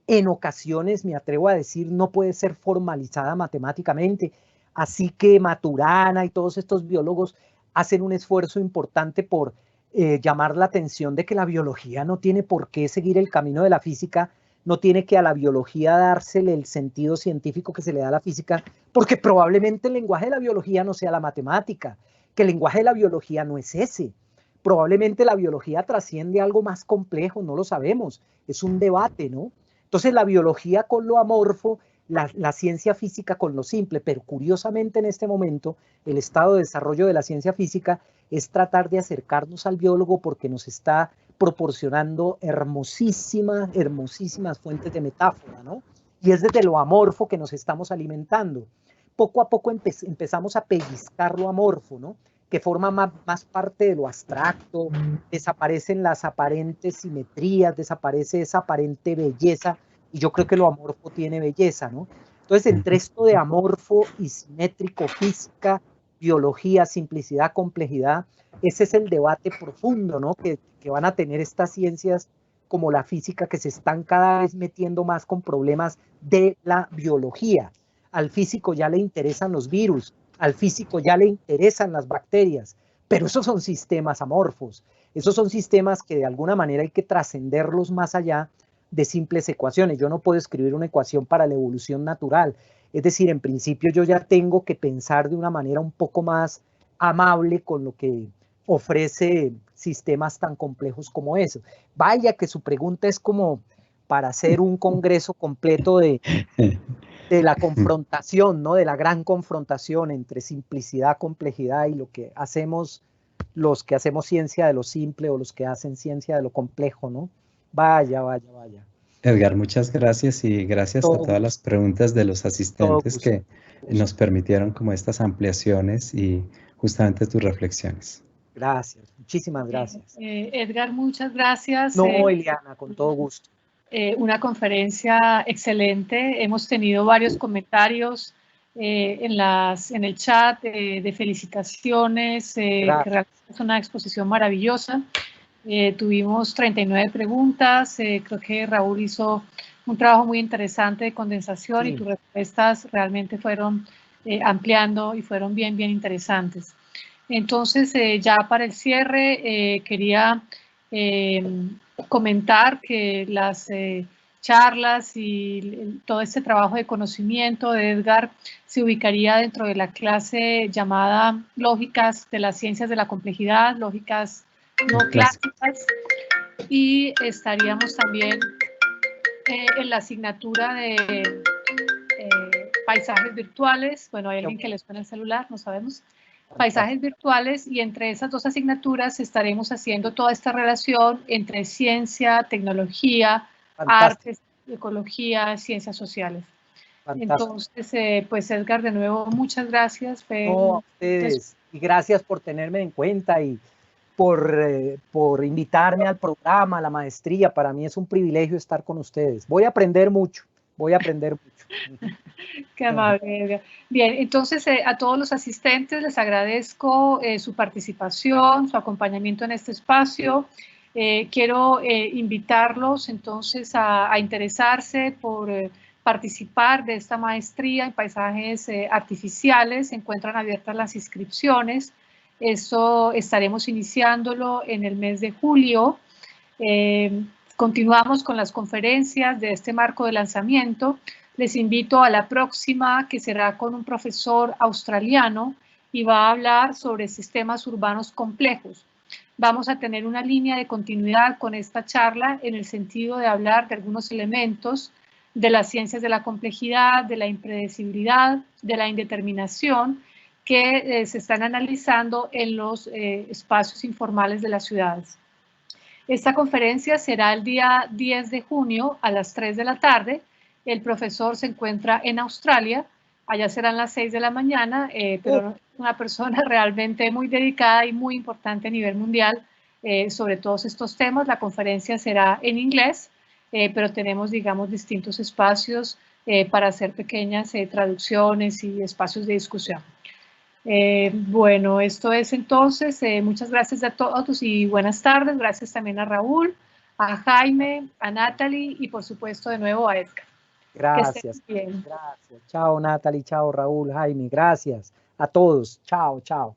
en ocasiones, me atrevo a decir, no puede ser formalizada matemáticamente. Así que Maturana y todos estos biólogos hacen un esfuerzo importante por llamar la atención de que la biología no tiene por qué seguir el camino de la física, no tiene que a la biología dársele el sentido científico que se le da a la física, porque probablemente el lenguaje de la biología no sea la matemática, que el lenguaje de la biología no es ese. Probablemente la biología trasciende algo más complejo, no lo sabemos, es un debate, ¿no? Entonces la biología con lo amorfo, la ciencia física con lo simple, pero curiosamente en este momento el estado de desarrollo de la ciencia física es tratar de acercarnos al biólogo, porque nos está proporcionando hermosísimas fuentes de metáfora, ¿no? Y es desde lo amorfo que nos estamos alimentando. Poco a poco empezamos a pellizcar lo amorfo, ¿no? Que forma más parte de lo abstracto, desaparecen las aparentes simetrías, desaparece esa aparente belleza, y yo creo que lo amorfo tiene belleza, ¿no? Entonces, entre esto de amorfo y simétrico, física, biología, simplicidad, complejidad, ese es el debate profundo, ¿no? Que van a tener estas ciencias como la física, que se están cada vez metiendo más con problemas de la biología. Al físico ya le interesan los virus, al físico ya le interesan las bacterias, pero esos son sistemas amorfos, esos son sistemas que de alguna manera hay que trascenderlos más allá de simples ecuaciones. Yo no puedo escribir una ecuación para la evolución natural, es decir, en principio yo ya tengo que pensar de una manera un poco más amable con lo que ofrece sistemas tan complejos como eso. Vaya que su pregunta es como para hacer un congreso completo de la confrontación, ¿no? De la gran confrontación entre simplicidad, complejidad, y lo que hacemos, los que hacemos ciencia de lo simple o los que hacen ciencia de lo complejo, ¿no? Vaya. Edgar, muchas gracias, y gracias a todas las preguntas de los asistentes que nos permitieron como estas ampliaciones y justamente tus reflexiones. Gracias, muchísimas gracias. Edgar, muchas gracias. No, Eliana, con todo gusto. Una conferencia excelente. Hemos tenido varios comentarios en el chat de felicitaciones, que realmente es una exposición maravillosa. Tuvimos 39 preguntas. Creo que Raúl hizo un trabajo muy interesante de condensación, sí, y tus respuestas realmente fueron ampliando y fueron bien interesantes. Entonces, ya para el cierre, quería comentar que las charlas y todo este trabajo de conocimiento de Edgar se ubicaría dentro de la clase llamada Lógicas de las Ciencias de la Complejidad, Lógicas no clásicas, y estaríamos también en la asignatura de paisajes virtuales. Bueno, hay alguien que les suena el celular, no sabemos. Paisajes virtuales, y entre esas dos asignaturas estaremos haciendo toda esta relación entre ciencia, tecnología, artes, ecología, ciencias sociales. Entonces, pues Edgar, de nuevo, muchas gracias. No, a ustedes, y gracias por tenerme en cuenta y por invitarme al programa, a la maestría. Para mí es un privilegio estar con ustedes. Voy a aprender mucho. Qué amable. Bien, entonces a todos los asistentes les agradezco su participación, su acompañamiento en este espacio. Quiero invitarlos entonces a interesarse por participar de esta maestría en paisajes artificiales. Se encuentran abiertas las inscripciones. Eso estaremos iniciándolo en el mes de julio. Continuamos con las conferencias de este marco de lanzamiento. Les invito a la próxima, que será con un profesor australiano y va a hablar sobre sistemas urbanos complejos. Vamos a tener una línea de continuidad con esta charla en el sentido de hablar de algunos elementos de las ciencias de la complejidad, de la impredecibilidad, de la indeterminación que se están analizando en los espacios informales de las ciudades. Esta conferencia será el día 10 de junio a las 3 de la tarde. El profesor se encuentra en Australia, allá serán las 6 de la mañana, pero una persona realmente muy dedicada y muy importante a nivel mundial sobre todos estos temas. La conferencia será en inglés, pero tenemos, digamos, distintos espacios para hacer pequeñas traducciones y espacios de discusión. Bueno, esto es entonces, muchas gracias a todos y buenas tardes. Gracias también a Raúl, a Jaime, a Natalie y por supuesto de nuevo a Edgar. Gracias, gracias. Chao Natalie, chao Raúl, Jaime, gracias a todos. Chao, chao.